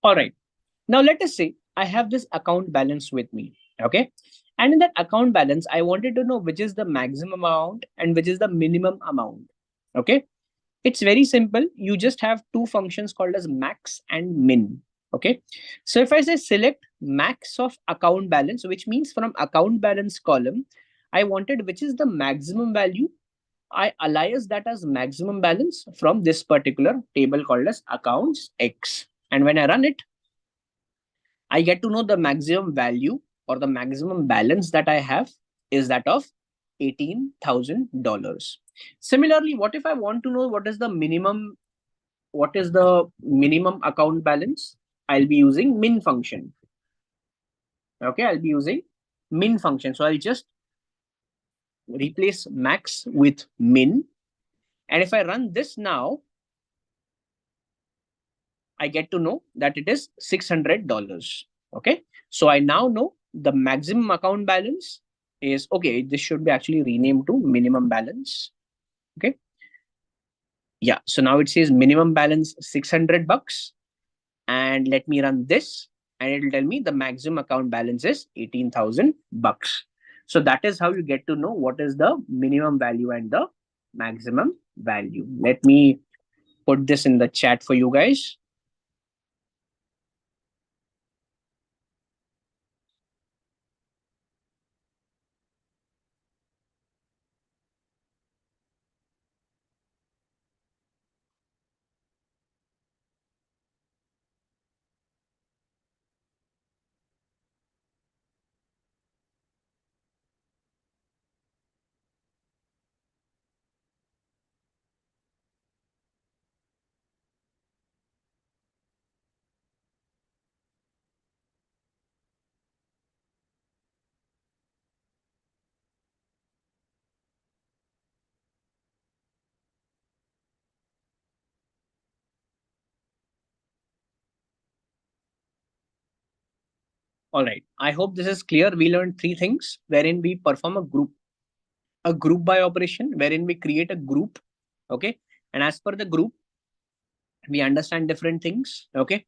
All right. Now let us say I have this account balance with me. Okay. And in that account balance, I wanted to know which is the maximum amount and which is the minimum amount. Okay. It's very simple. You just have two functions called as max and min. Okay. So if I say select max of account balance, which means from account balance column, I wanted which is the maximum value. I alias that as maximum balance from this particular table called as accounts X. And when I run it, I get to know the maximum value or the maximum balance that I have is that of $18,000. Similarly, what if I want to know what is the minimum account balance? I'll be using min function. Okay, I'll be using min function. So I'll just replace max with min. And if I run this now, I get to know that it is $600. Okay. So I now know the maximum account balance is okay. This should be actually renamed to minimum balance. Okay. Yeah. So now it says minimum balance $600. And let me run this and it will tell me the maximum account balance is $18,000. So that is how you get to know what is the minimum value and the maximum value. Let me put this in the chat for you guys. All right. I hope this is clear. We learned three things wherein we perform a group by operation, wherein we create a group. Okay. And as per the group, we understand different things. Okay.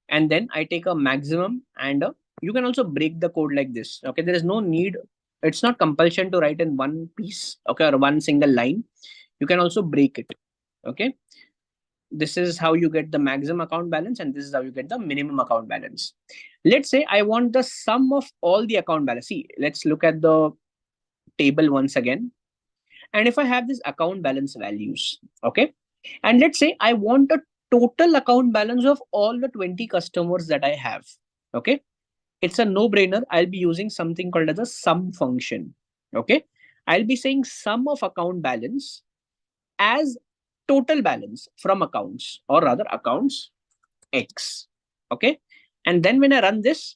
And then I take a maximum and you can also break the code like this. Okay. There is no need. It's not compulsion to write in one piece. Okay. Or one single line. You can also break it. Okay. This is how you get the maximum account balance and this is how you get the minimum account balance. Let's say I want the sum of all the account balance. See, let's look at the table once again. And if I have this account balance values, okay, and let's say I want a total account balance of all the 20 customers that I have, okay, it's a no brainer. I'll be using something called as a sum function. Okay, I'll be saying sum of account balance as total balance from accounts or rather accounts X. Okay. And then when I run this,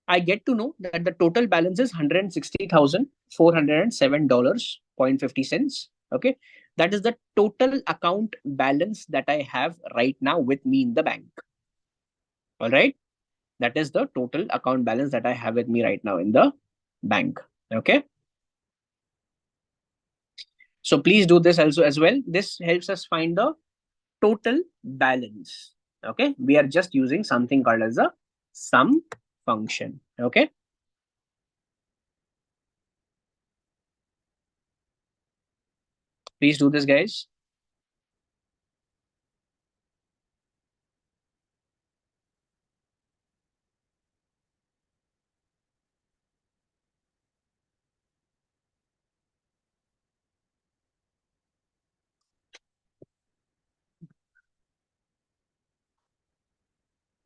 I get to know that the total balance is $160,407.50. Okay. That is the total account balance that I have right now with me in the bank. All right. That is the total account balance that I have with me right now in the bank. Okay. So please do this also as well. This helps us find the total balance. Okay. We are just using something called as a sum function. Okay. Please do this, guys.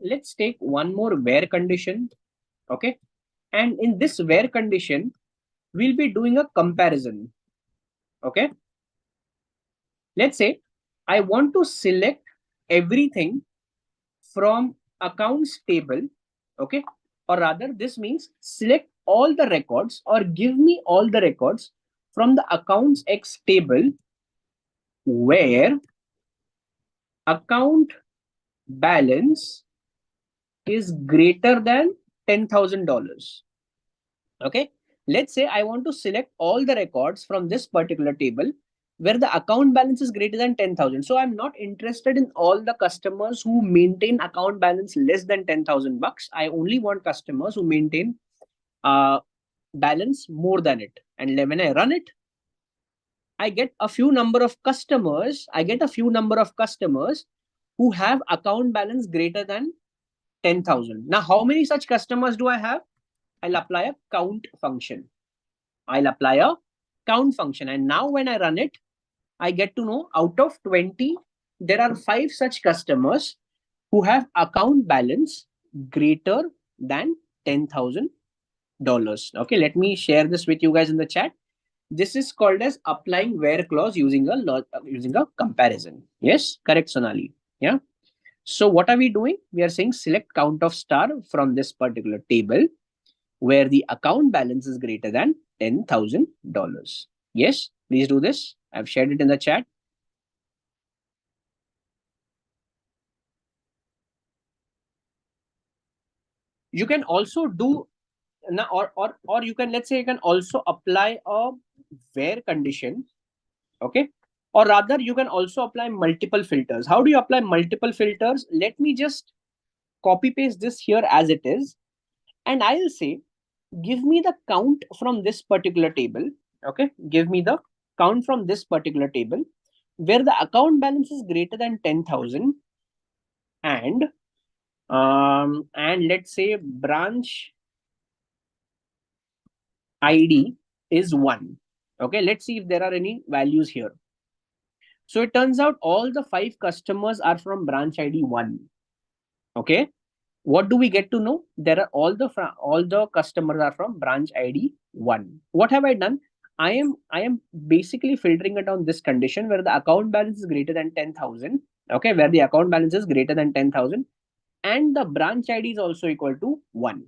let's take one more where condition. Okay. And in this where condition, we'll be doing a comparison. Okay. Let's say I want to select everything from accounts table. Okay. Or rather, this means select all the records or give me all the records from the accounts X table where account balance is greater than $10,000. Okay. Let's say I want to select all the records from this particular table where the account balance is greater than 10,000. So I'm not interested in all the customers who maintain account balance less than 10,000 bucks. I only want customers who maintain uh, balance more than it. And when I run it, I get a few number of customers. I get a few number of customers who have account balance greater than 10,000. Now, how many such customers do I have? I'll apply a count function. I'll apply a count function. And now when I run it, I get to know out of 20, there are 5 such customers who have account balance greater than $10,000. Okay, let me share this with you guys in the chat. This is called as applying where clause using a comparison. Yes, correct, Sonali. Yeah. So what are we doing? We are saying select count of star from this particular table where the account balance is greater than $10,000. Yes, please do this. I've shared it in the chat. You can also do now, or you can, let's say, you can also apply a where condition. Okay. Or rather, you can also apply multiple filters. How do you apply multiple filters? Let me just copy paste this here as it is. And I'll say, give me the count from this particular table. Okay. Give me the count from this particular table where the account balance is greater than 10,000 and let's say branch ID is 1. Okay. Let's see if there are any values here. So it turns out all the 5 customers are from branch ID 1. Okay. What do we get to know? There are all the customers are from branch ID 1. What have I done? I am basically filtering it on this condition where the account balance is greater than 10,000. Okay, where the account balance is greater than 10,000 and the branch ID is also equal to 1.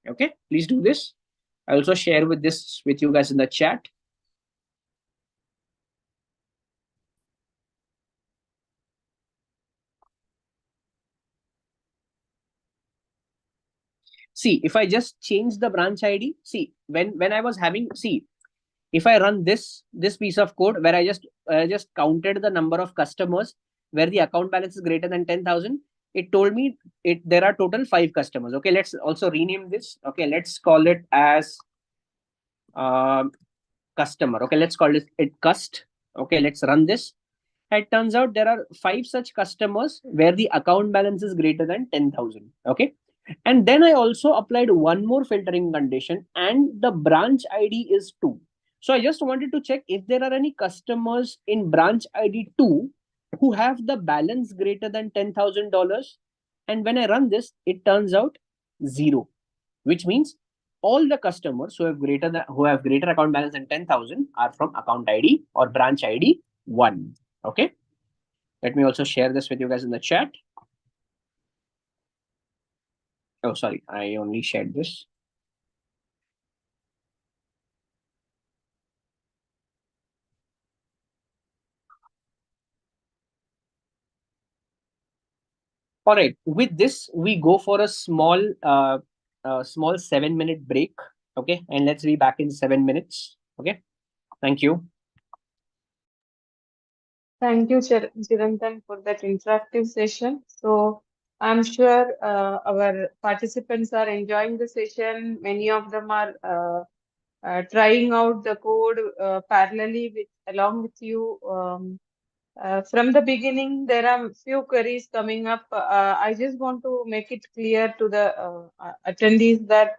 Okay, please do this. I also share this with you guys in the chat. See, if I just change the branch ID, see, when I was having, see, if I run this piece of code where I just counted the number of customers where the account balance is greater than 10,000, it told me there are total 5 customers. Okay, let's also rename this. Okay, let's call it as customer. Okay, let's call it cust. Okay, let's run this. It turns out there are 5 such customers where the account balance is greater than 10,000. Okay. And then I also applied one more filtering condition and the branch ID is 2. So I just wanted to check if there are any customers in branch ID 2 who have the balance greater than $10,000. And when I run this, it turns out 0, which means all the customers who have greater account balance than 10,000 are from account ID or branch ID 1. Okay. Let me also share this with you guys in the chat. Oh, sorry. I only shared this. All right. With this, we go for a small 7-minute break. Okay. And let's be back in 7 minutes. Okay. Thank you. Thank you, Chirantan, for that interactive session. So I'm sure our participants are enjoying the session. Many of them are trying out the code parallelly along with you. From the beginning, there are few queries coming up. I just want to make it clear to the attendees that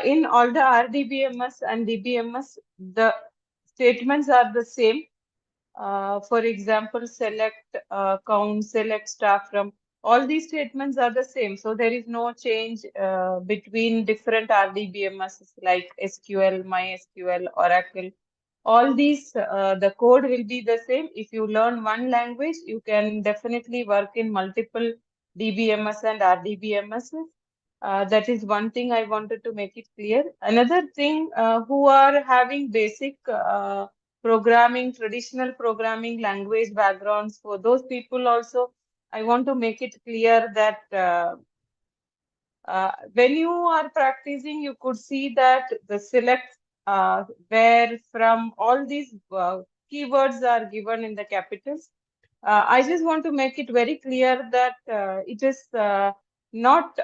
in all the RDBMS and DBMS, the statements are the same. For example, select count, select staff from all these statements are the same. So there is no change between different RDBMS like SQL, MySQL, Oracle. All these, the code will be the same. If you learn one language, you can definitely work in multiple DBMS and RDBMS. That is one thing I wanted to make it clear. Another thing, who are having basic programming, traditional programming language backgrounds, for those people also, I want to make it clear that when you are practicing, you could see that the select where from all these keywords are given in the capitals. I just want to make it very clear that it is not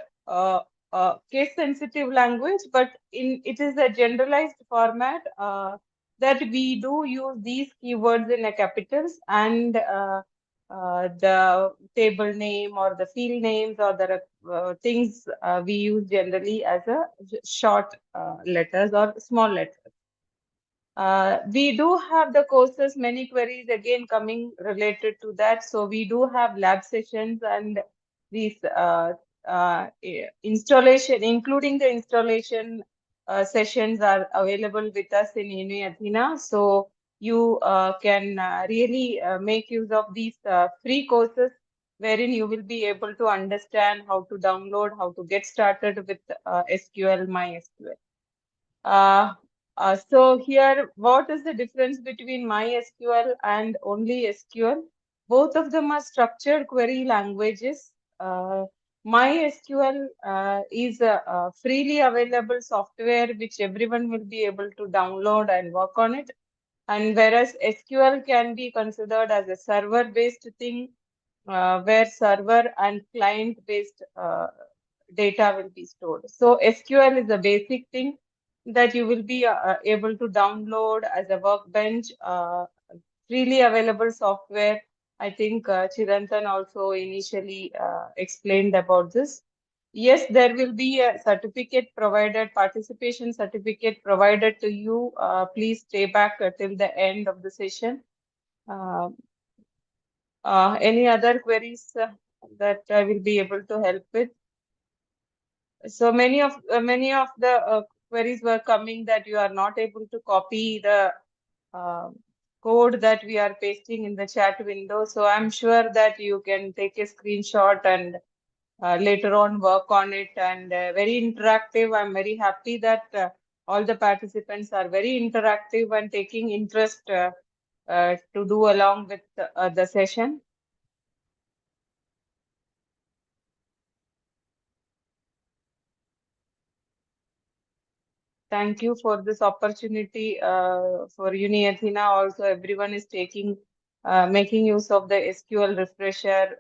case sensitive language, but it is a generalized format that we do use these keywords in a capitals, and the table name or the field names or the things we use generally as a short letters or small letters. We do have the courses, many queries again coming related to that. So we do have lab sessions and these installation, including the installation sessions are available with us in Uni Athena. So you can really make use of these free courses wherein you will be able to understand how to download, how to get started with SQL, MySQL. Uh, so here, what is the difference between MySQL and only SQL? Both of them are structured query languages. MySQL is a freely available software which everyone will be able to download and work on it. And whereas SQL can be considered as a server-based thing, where server and client-based data will be stored. So SQL is a basic thing that you will be able to download as a workbench, freely available software. I think Chirantan also initially explained about this. Yes, there will be a certificate provided, participation certificate provided to you. Please stay back till the end of the session. Uh, any other queries that I will be able to help with? So many of the queries were coming that you are not able to copy the uh, code that we are pasting in the chat window. So I'm sure that you can take a screenshot and later on work on it, and very interactive. I'm very happy that all the participants are very interactive and taking interest to do along with the session. Thank you for this opportunity for Uni Athena. Also, everyone is making use of the SQL refresher.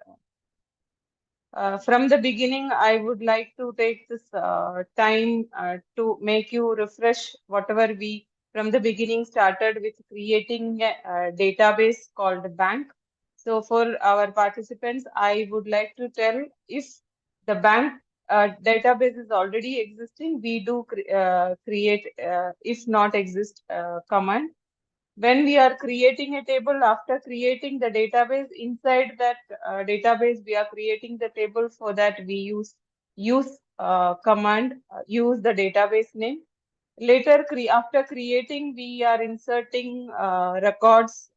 From the beginning, I would like to take this time to make you refresh whatever we from the beginning started with creating a database called bank. So for our participants, I would like to tell, if the bank database is already existing, we do create if not exist command. When we are creating a table, after creating the database, inside that database we are creating the table. For that we use command, use the database name. Later, after creating, we are inserting records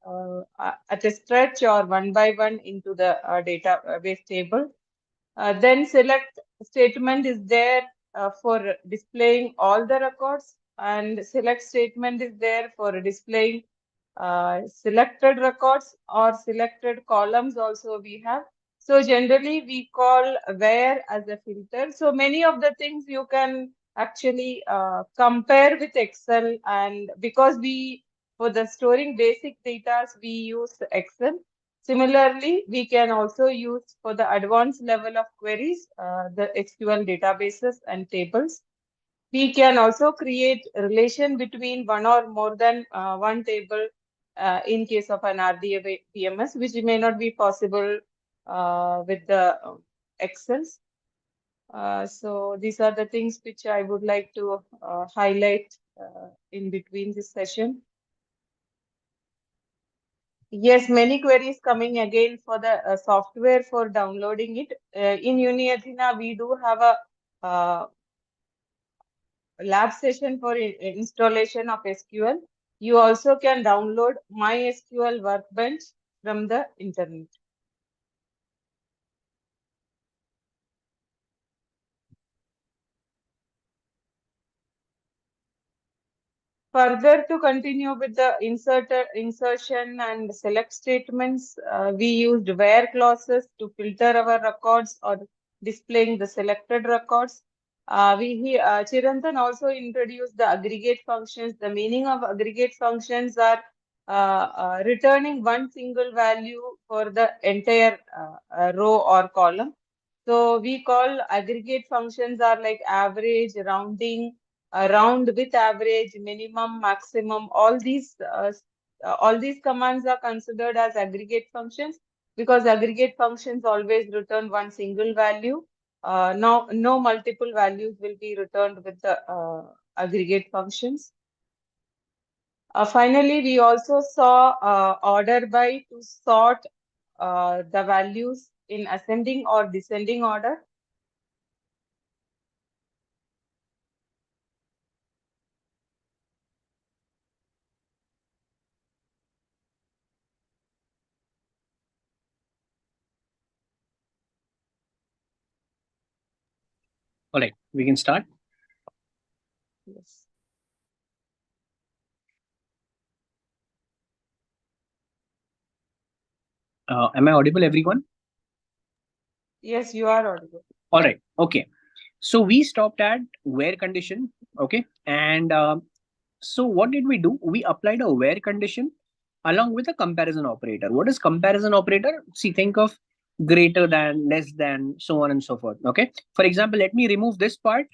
at a stretch or one by one into the database table. Then select statement is there for displaying all the records, and select statement is there for displaying selected records or selected columns also we have. So generally we call where as a filter. So many of the things you can actually compare with Excel, and because for the storing basic data, we use Excel. Similarly, we can also use for the advanced level of queries, the SQL databases and tables. We can also create a relation between one or more than one table in case of an RDA PMS, which may not be possible with the Excels. So these are the things which I would like to highlight in between this session. Yes, many queries coming again for the software for downloading it. In UniAthena, we do have a lab session for installation of SQL. You also can download MySQL Workbench from the internet. Further, to continue with the insertion and select statements, we used where clauses to filter our records or displaying the selected records. Chirantan also introduced the aggregate functions. The meaning of aggregate functions are returning one single value for the entire row or column. So we call aggregate functions are like average, rounding, round with average, minimum, maximum. All these commands are considered as aggregate functions because aggregate functions always return one single value. No multiple values will be returned with the aggregate functions. Finally, we also saw order by to sort the values in ascending or descending order. All right, we can start. Yes. Am I audible, everyone? Yes, you are audible. All right. Okay. So we stopped at where condition. Okay. And so what did we do? We applied a where condition along with a comparison operator. What is comparison operator? See, think of greater than, less than, so on and so forth. Okay. For example, let me remove this part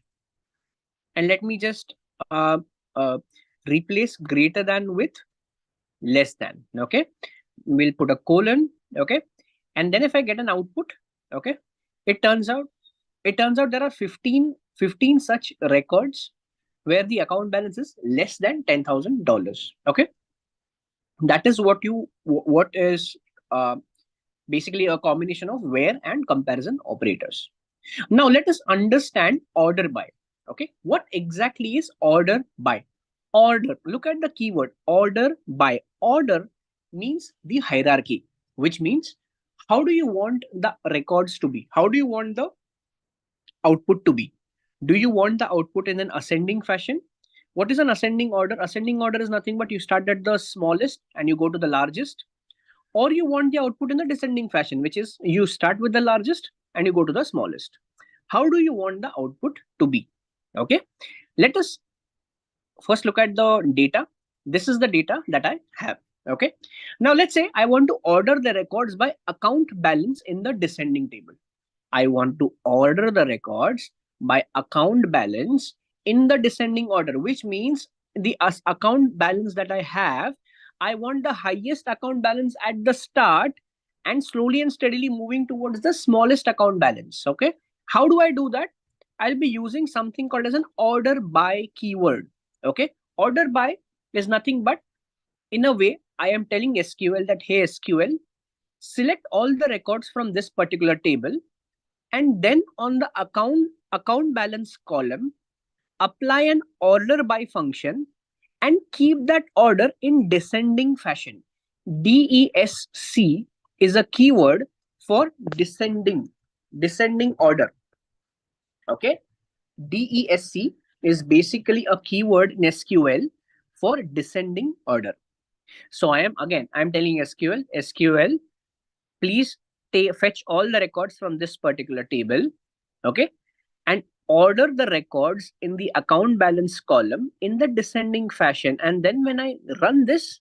and let me just uh, replace greater than with less than. Okay. We'll put a colon. Okay. And then if I get an output, okay, it turns out there are 15 such records where the account balance is less than $10,000. Okay, that is what is basically a combination of where and comparison operators. Now let us understand order by. Okay, what exactly is order by? Order. Look at the keyword order by. Order means the hierarchy, which means how do you want the records to be? How do you want the output to be? Do you want the output in an ascending fashion? What is an ascending order? Ascending order is nothing but you start at the smallest and you go to the largest. Or you want the output in the descending fashion, which is you start with the largest and you go to the smallest. How do you want the output to be? Okay. Let us first look at the data. This is the data that I have. Okay. Now let's say I want to order the records by account balance in the descending table. I want to order the records by account balance in the descending order, which means the account balance that I have, I want the highest account balance at the start and slowly and steadily moving towards the smallest account balance. Okay. How do I do that? I'll be using something called as an order by keyword. Okay. Order by is nothing but in a way I am telling SQL that, hey, SQL, select all the records from this particular table and then on the account balance column apply an order by function and keep that order in descending fashion. DESC is a keyword for descending order. Okay, DESC is basically a keyword in SQL for descending order. So I'm telling SQL, please fetch all the records from this particular table. Okay, and order the records in the account balance column in the descending fashion. And then when I run this,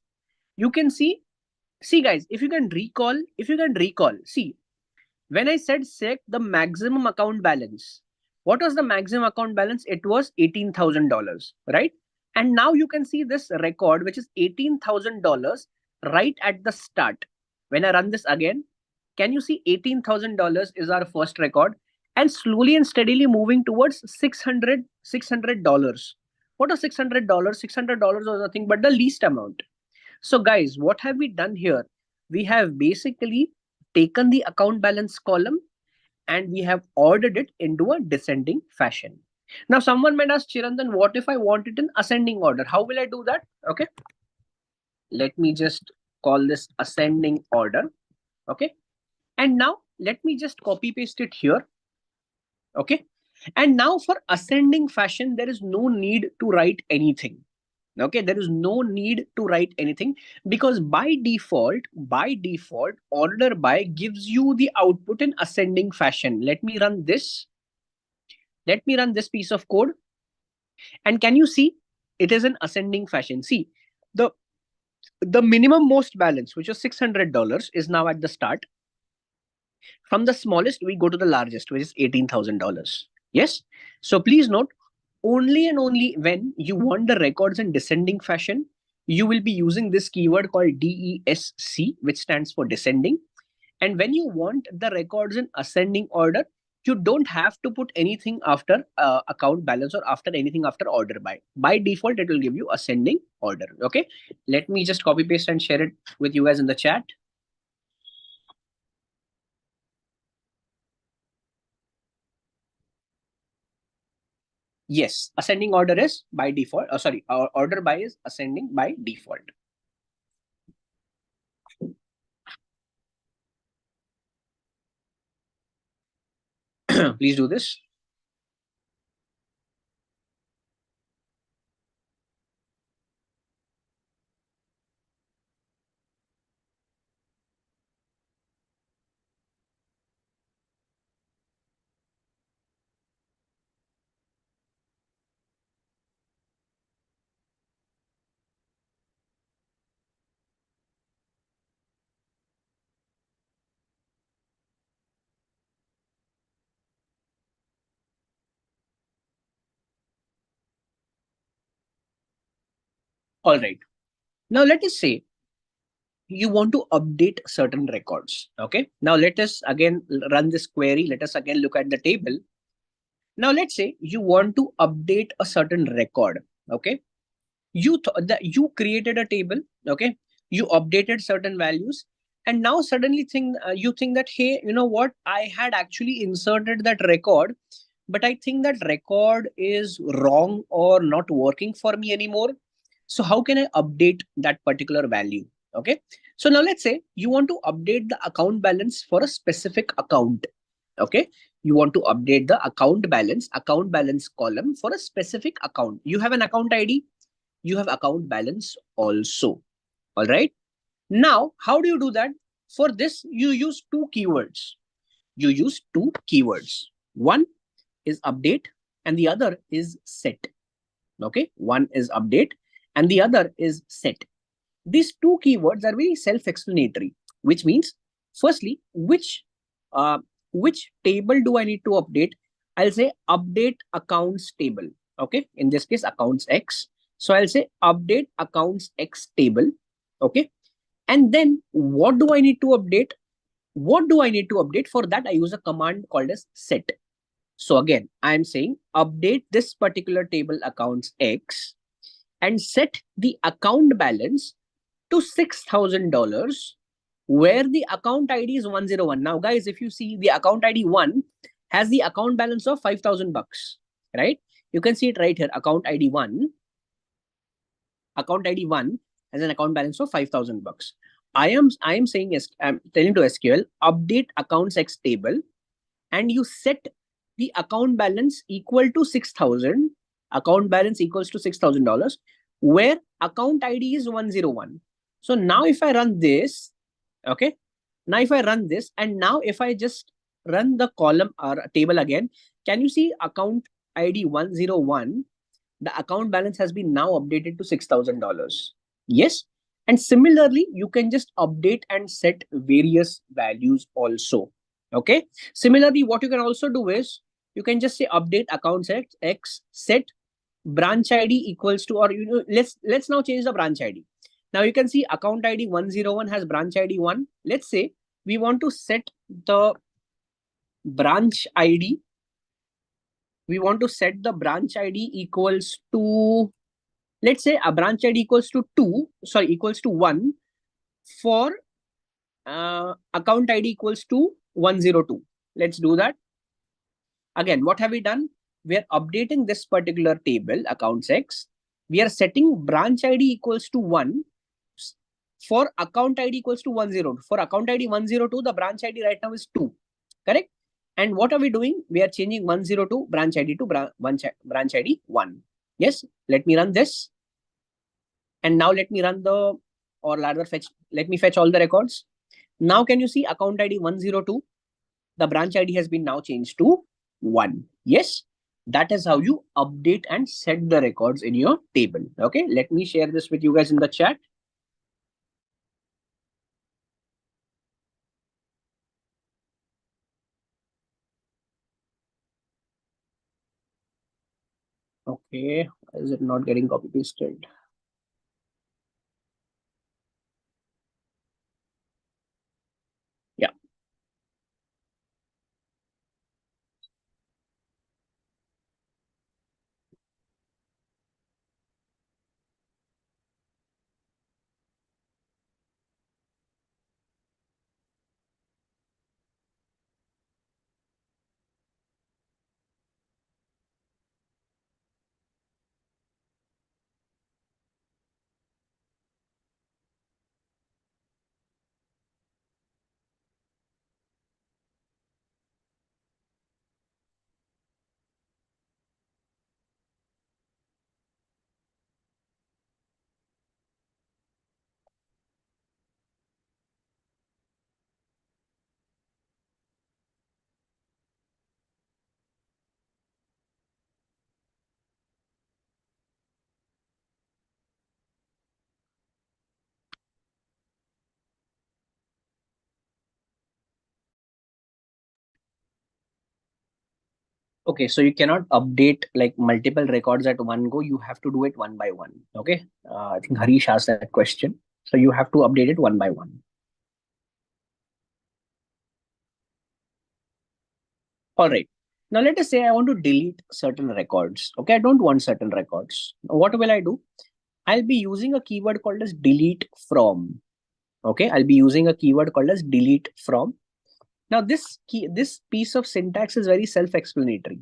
you can see guys, if you can recall, see, when I said select the maximum account balance, what was the maximum account balance? It was $18,000, right? And now you can see this record, which is $18,000 right at the start. When I run this again, can you see $18,000 is our first record and slowly and steadily moving towards $600. What is $600? $600 was nothing but the least amount. So guys, what have we done here? we have basically taken the account balance column and we have ordered it into a descending fashion. Now, someone might ask, Chirantan, what if I want it in ascending order? How will I do that? Okay. Let me just call this ascending order. Okay. And now let me just copy paste it here. Okay. And now for ascending fashion, there is no need to write anything. Okay, there is no need to write anything because by default, order by gives you the output in ascending fashion. Let me run this. Let me run this piece of code. And can you see it is in ascending fashion? See, the the minimum most balance, which was $600, is now at the start. From the smallest, we go to the largest, which is $18,000. Yes. So please note, only and only when you want the records in descending fashion, you will be using this keyword called DESC, which stands for descending. And when you want the records in ascending order, you don't have to put anything after account balance or after anything after order by. By default, it will give you ascending order. Okay. Let me just copy paste and share it with you guys in the chat. Yes, ascending order is by default. Sorry, our order by is ascending by default. Please do this. All right. Now let us say you want to update certain records. Okay. Now let us again run this query. Let us again look at the table. Now let's say you want to update a certain record. Okay. You created a table. Okay. You updated certain values. And now suddenly you think that, hey, you know what? I had actually inserted that record, but I think that record is wrong or not working for me anymore. So how can I update that particular value? Okay. So now let's say you want to update the account balance for a specific account. Okay. You want to update the account balance column for a specific account. You have an account ID, you have account balance also. All right. Now, how do you do that? For this, you use two keywords. One is update and the other is set. Okay. One is update and the other is set. These two keywords are very self-explanatory, which means, firstly, which table do I need to update? I'll say update accounts table. Okay. In this case, accounts X. So I'll say update accounts X table. Okay. And then what do I need to update? What do I need to update? For that, I use a command called as set. So again, I'm saying update this particular table accounts X and set the account balance to $6,000 where the account ID is 101. Now, guys, if you see the account ID 1 has the account balance of $5,000, right? You can see it right here. Account ID 1 has an account balance of $5,000. I am saying, I'm telling to SQL, update accounts X table and you set the account balance equal to 6,000. Account balance equals to $6,000 where account ID is 101. So now if I run this, okay, now if I run this and now if I just run the column or table again, can you see account ID 101? The account balance has been now updated to $6,000. Yes. And similarly, you can just update and set various values also. Okay. Similarly, what you can also do is you can just say update accounts X set branch ID equals to, or let's now change the branch ID. Now you can see account ID 101 has branch ID 1. Let's say we want to set the branch ID. We want to set the branch ID equals to, let's say a branch ID equals to 1 for account ID equals to 102. Let's do that. Again, what have we done? We are updating this particular table, accounts X. We are setting branch ID equals to 1 for account ID equals to 102. For account ID 102, the branch ID right now is 2. Correct? And what are we doing? We are changing 102 branch ID to branch ID 1. Yes, let me run this. And now let me run the, or rather let me fetch all the records. Now can you see account ID 102? The branch ID has been now changed to 1. Yes, that is how you update and set the records in your table. Okay, let me share this with you guys in the chat. Okay, is it not getting copy pasted? Yeah. Okay, so you cannot update like multiple records at one go. You have to do it one by one. Okay, I think Harish asked that question. So you have to update it one by one. All right. Now let us say I want to delete certain records. Okay, I don't want certain records. What will I do? I'll be using a keyword called as delete from. Okay, I'll be using a keyword called as delete from. Now this piece of syntax is very self-explanatory.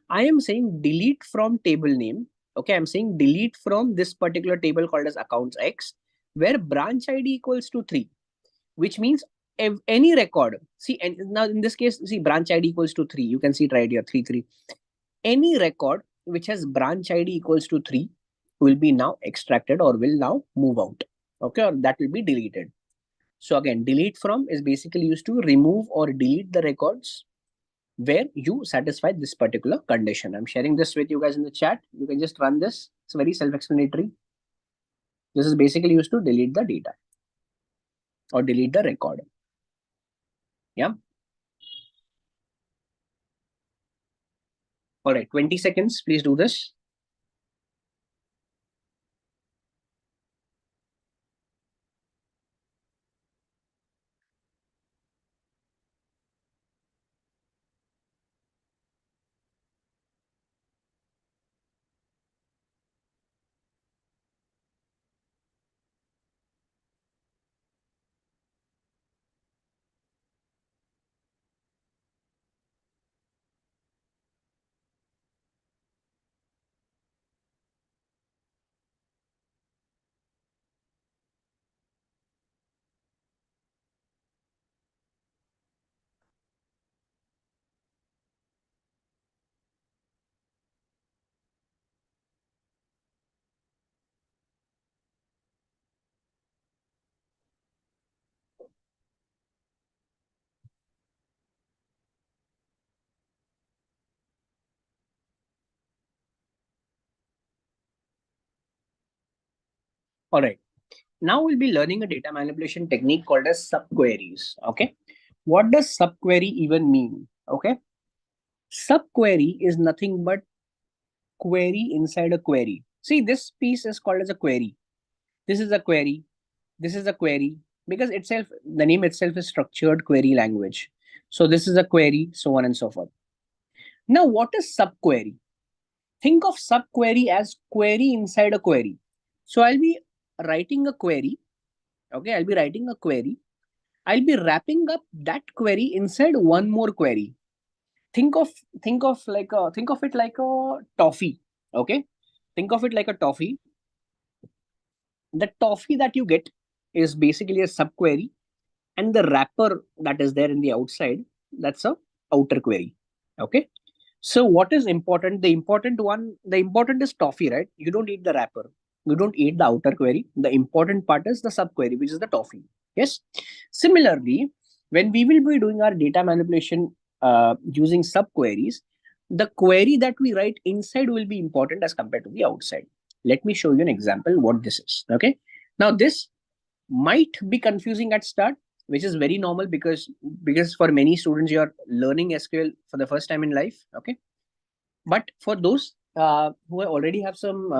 I am saying delete from table name. Okay, I'm saying delete from this particular table called as accounts X, where branch ID equals to 3, which means any record. See, and now in this case, see branch ID equals to 3. You can see it right here, 3, 3. Any record which has branch ID equals to 3 will be now extracted or will now move out. Okay, or that will be deleted. So again, delete from is basically used to remove or delete the records where you satisfy this particular condition. I'm sharing this with you guys in the chat. You can just run this. It's very self-explanatory. This is basically used to delete the data or delete the record. Yeah. All right, 20 seconds. Please do this. All right. Now we'll be learning a data manipulation technique called as subqueries. Okay. What does subquery even mean? Okay. Subquery is nothing but query inside a query. See, this piece is called as a query. This is a query. This is a query because itself, the name itself is structured query language. So this is a query, so on and so forth. Now, what is subquery? Think of subquery as query inside a query. So I'll be writing a query. Okay, I'll be writing a query. I'll be wrapping up that query inside one more query. Think of think of it like a toffee. Okay, think of it like a toffee. The toffee that you get is basically a subquery, and the wrapper that is there in the outside, that's a outer query. Okay, so what is important? The important is toffee, right? You don't eat the wrapper, you don't eat the outer query. The important part is the subquery, which is the toffee. Yes. Similarly, when we will be doing our data manipulation using subqueries, the query that we write inside will be important as compared to the outside. Let me show you an example what this is. Okay, now this might be confusing at start, which is very normal because for many students you are learning SQL for the first time in life. Okay, but for those who already have some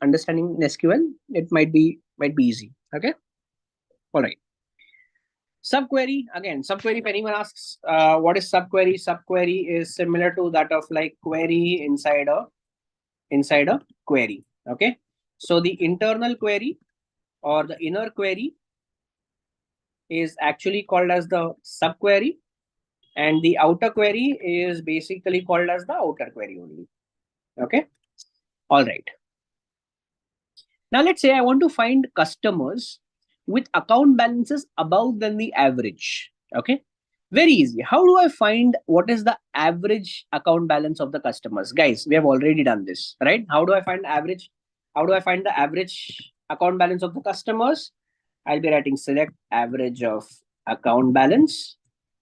understanding in SQL, it might be easy. Okay, all right. Subquery, again, subquery, if anyone asks what is subquery, subquery is similar to that of like query inside a query. Okay, so the internal query or the inner query is actually called as the subquery, and the outer query is basically called as the outer query only. Okay, all right. Now let's say I want to find customers with account balances above than the average. Okay, very easy. How do I find what is the average account balance of the customers? Guys, we have already done this, right? How do I find average? How do I find the average account balance of the customers? I'll be writing select average of account balance.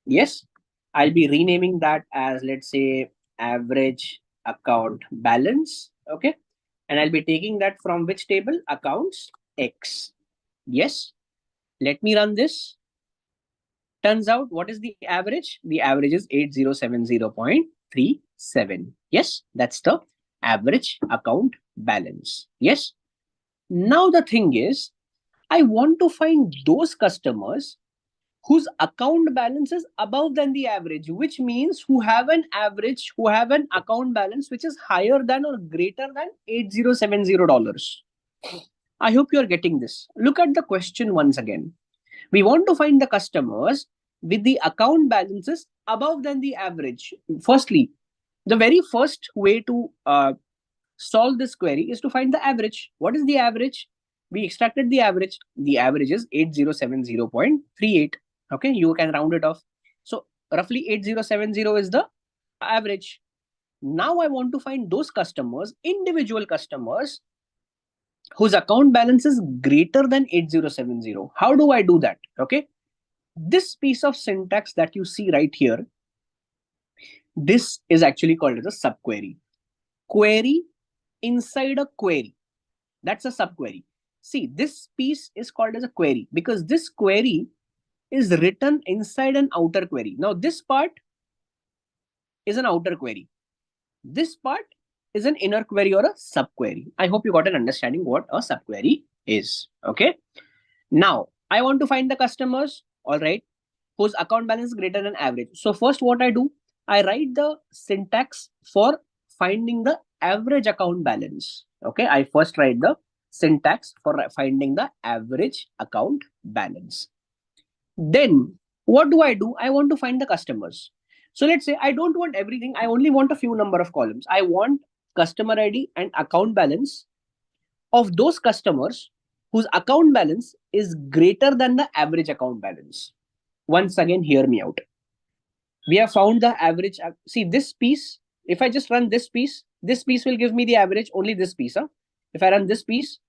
Yes, I'll be renaming that as, let's say, average account balance. Okay, and I'll be taking that from which table? Accounts X. Yes, let me run this. Turns out, what is the average? The average is 8070.37. Yes, that's the average account balance. Yes. Now the thing is, I want to find those customers whose account balance is above than the average, which means who have an account balance which is higher than or greater than $8070. I hope you are getting this. Look at the question once again. We want to find the customers with the account balances above than the average. Firstly, the very first way to solve this query is to find the average. What is the average? We extracted the average. The average is 8070.38. Okay, you can round it off. So roughly 8070 is the average. Now I want to find those customers, individual customers, whose account balance is greater than 8070. How do I do that? Okay, this piece of syntax that you see right here, this is actually called as a subquery. Query inside a query. That's a subquery. See, this piece is called as a query because this query is written inside an outer query. Now, this part is an outer query. This part is an inner query or a subquery. I hope you got an understanding what a subquery is. Okay. Now, I want to find the customers, all right, whose account balance is greater than average. So first what I do, I write the syntax for finding the average account balance. Okay, I first write the syntax for finding the average account balance. Then what do? I want to find the customers. So let's say I don't want everything. I only want a few number of columns. I want customer ID and account balance of those customers whose account balance is greater than the average account balance. Once again, hear me out. We have found the average. See this piece. If I just run this piece will give me the average, only this piece. Huh? If I run this piece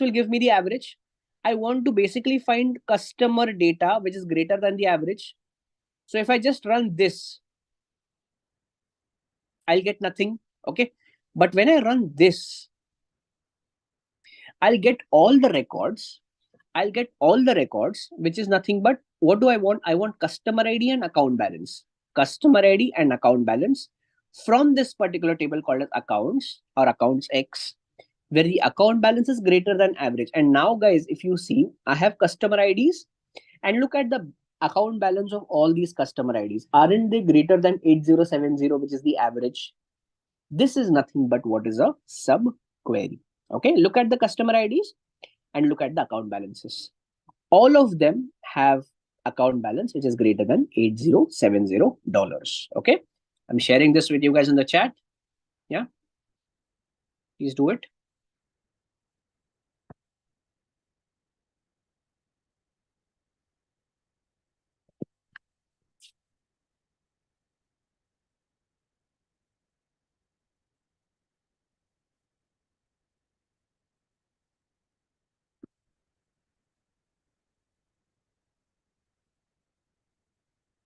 will give me the average. I want to basically find customer data which is greater than the average. So if I just run this, I'll get nothing. Okay. But when I run this, I'll get all the records. Which is nothing but what do I want? I want customer ID and account balance. Customer ID and account balance from this particular table called as accounts or accounts X, where the account balance is greater than average. And now, guys, if you see, I have customer IDs and look at the account balance of all these customer IDs. Aren't they greater than 8070, which is the average? This is nothing but what is a sub query. Okay, look at the customer IDs and look at the account balances. All of them have account balance which is greater than $8070. Okay, I'm sharing this with you guys in the chat. Yeah, please do it.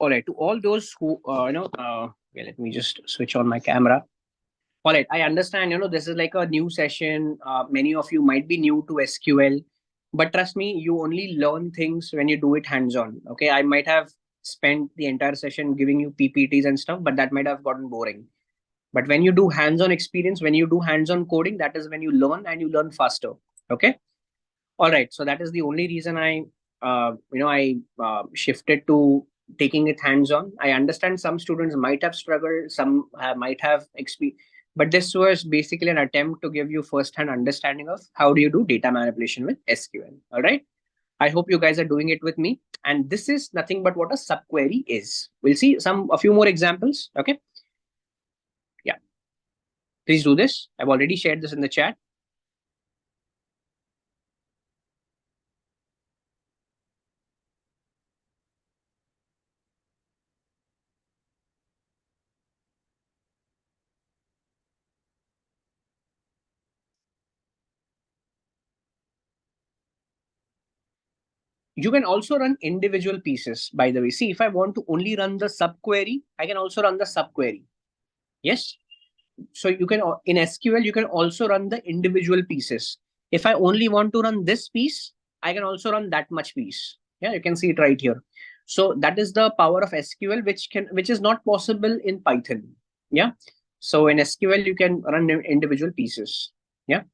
All right, to all those who okay, let me just switch on my camera. All right, I understand, this is like a new session. Many of you might be new to SQL, but trust me, you only learn things when you do it hands on. Okay, I might have spent the entire session giving you PPTs and stuff, but that might have gotten boring. But when you do hands on experience, when you do hands on coding, that is when you learn and you learn faster. Okay. All right. So that is the only reason I shifted to taking it hands on. I understand some students might have struggled, some might have experienced, but this was basically an attempt to give you first hand understanding of how do you do data manipulation with SQL. All right. I hope you guys are doing it with me. And this is nothing but what a subquery is. We'll see a few more examples. Okay. Yeah. Please do this. I've already shared this in the chat. You can also run individual pieces, by the way. See, if I want to only run the subquery, I can also run the subquery. Yes. So you can, in SQL, you can also run the individual pieces. If I only want to run this piece, I can also run that much piece. Yeah, you can see it right here. So that is the power of SQL, which is not possible in Python. Yeah. So in SQL, you can run individual pieces. Yeah.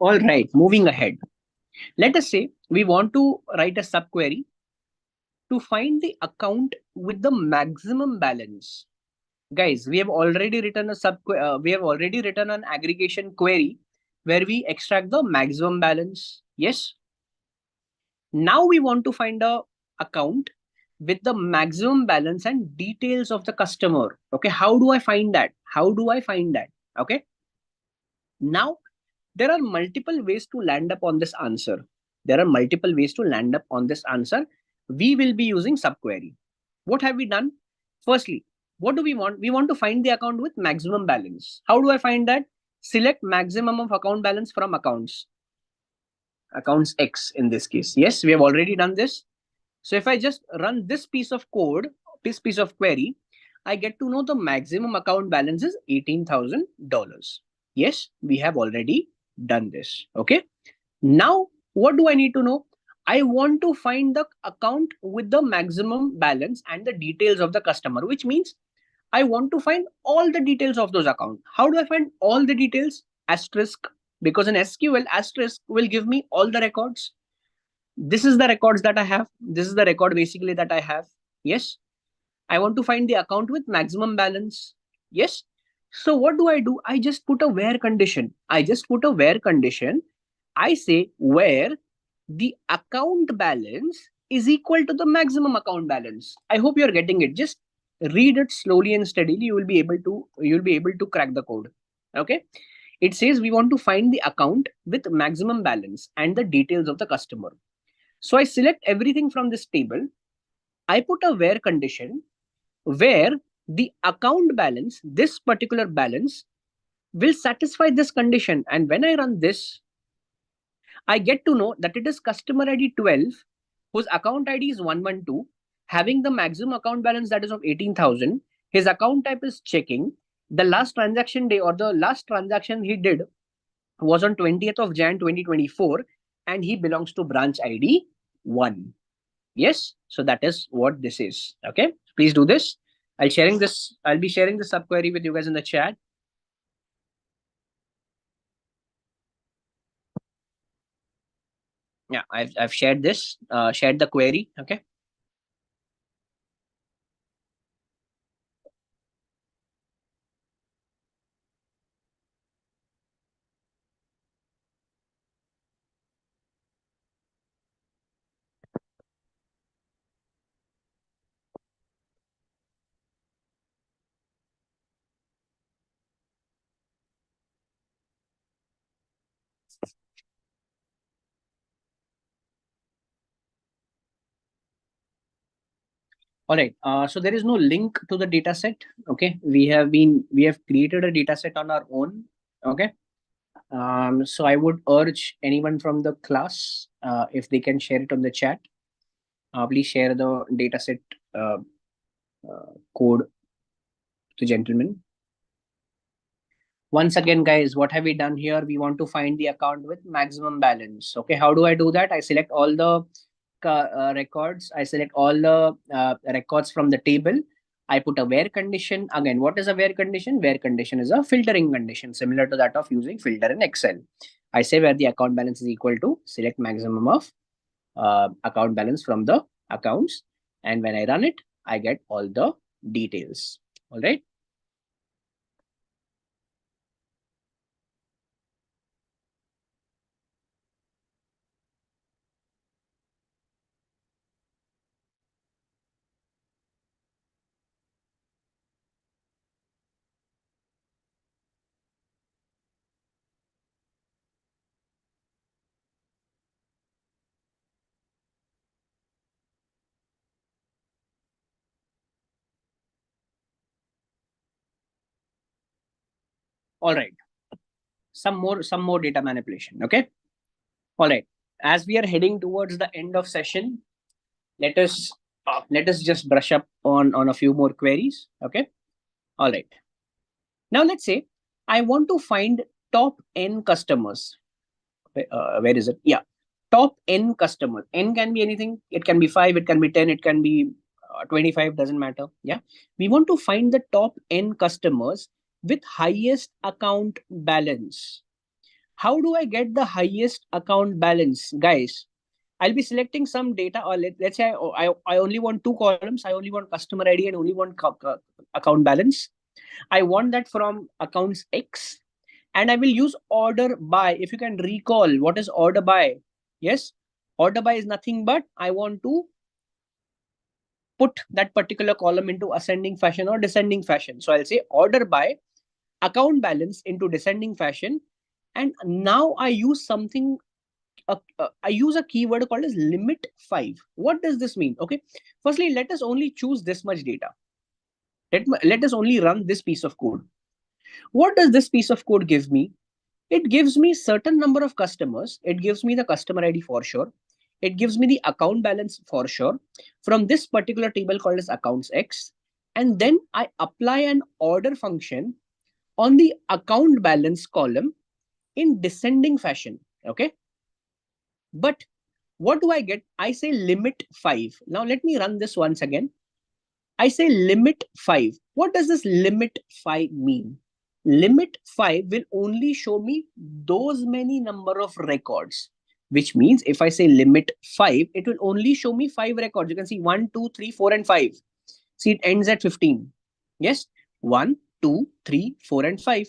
All right. Moving ahead. Let us say we want to write a subquery to find the account with the maximum balance. Guys, we have already written we have already written an aggregation query where we extract the maximum balance. Yes. Now we want to find a account with the maximum balance and details of the customer. Okay. How do I find that? How do I find that? Okay. Now there are multiple ways to land up on this answer. There are multiple ways to land up on this answer. We will be using subquery. What have we done? Firstly, what do we want? We want to find the account with maximum balance. How do I find that? Select maximum of account balance from accounts. Accounts X in this case. Yes, we have already done this. So if I just run this piece of code, this piece of query, I get to know the maximum account balance is $18,000. Yes, we have already done this. Okay. Now, what do I need to know? I want to find the account with the maximum balance and the details of the customer, which means I want to find all the details of those accounts. How do I find all the details? Asterisk, because in SQL, asterisk will give me all the records. This is the records that I have. This is the record basically that I have. Yes. I want to find the account with maximum balance. Yes. So what do? I just put a where condition. I just put a where condition. I say where the account balance is equal to the maximum account balance. I hope you're getting it. Just read it slowly and steadily. You'll be able to crack the code. Okay. It says we want to find the account with maximum balance and the details of the customer. So I select everything from this table. I put a where condition where the account balance, this particular balance, will satisfy this condition. And when I run this, I get to know that it is customer ID 12, whose account ID is 112, having the maximum account balance that is of 18,000. His account type is checking. The last transaction day or the last transaction he did was on 20th of Jan 2024, and he belongs to branch ID 1. Yes, so that is what this is. Okay, please do this. I'll be sharing the subquery with you guys in the chat. Yeah, I've shared this, shared the query. Okay. All right. So there is no link to the data set. Okay. We have created a data set on our own. Okay. So I would urge anyone from the class, if they can share it on the chat, please share the data set uh, code to gentlemen. Once again, guys, what have we done here? We want to find the account with maximum balance. Okay. How do I do that? I select all the records. I select all the records from the table. I put a where condition. Again, what is a where condition? Where condition is a filtering condition, similar to that of using filter in Excel. I say where the account balance is equal to select maximum of account balance from the accounts. And when I run it, I get all the details. All right. All right. Some more data manipulation. Okay. All right. As we are heading towards the end of session, let us just brush up on a few more queries. Okay. All right. Now let's say I want to find top n customers. Where is it? Yeah, top n customers. N can be anything. It can be 5. It can be 10. It can be 25. Doesn't matter. Yeah. We want to find the top n customers with highest account balance. How do I get the highest account balance, guys? I'll be selecting some data, or let's say I only want 2 columns. I only want customer ID and only want account balance. I want that from accounts X, and I will use order by. If you can recall, what is order by? Yes, order by is nothing but I want to put that particular column into ascending fashion or descending fashion. So I'll say order by account balance into descending fashion. And now I use something I use a keyword called as limit 5. What does this mean? Okay, firstly, let us only choose this much data. Let us only run this piece of code. What does this piece of code give me? It gives me certain number of customers. It gives me the customer ID for sure. It gives me the account balance for sure from this particular table called as accounts X. And then I apply an order function on the account balance column in descending fashion. Okay. But what do I get? I say limit 5. Now let me run this once again. I say limit 5. What does this limit 5 mean? Limit 5 will only show me those many number of records, which means if I say limit 5, it will only show me 5 records. You can see 1, 2, 3, 4, and 5. See, it ends at 15. Yes, 1, 2, 3, 4, and 5.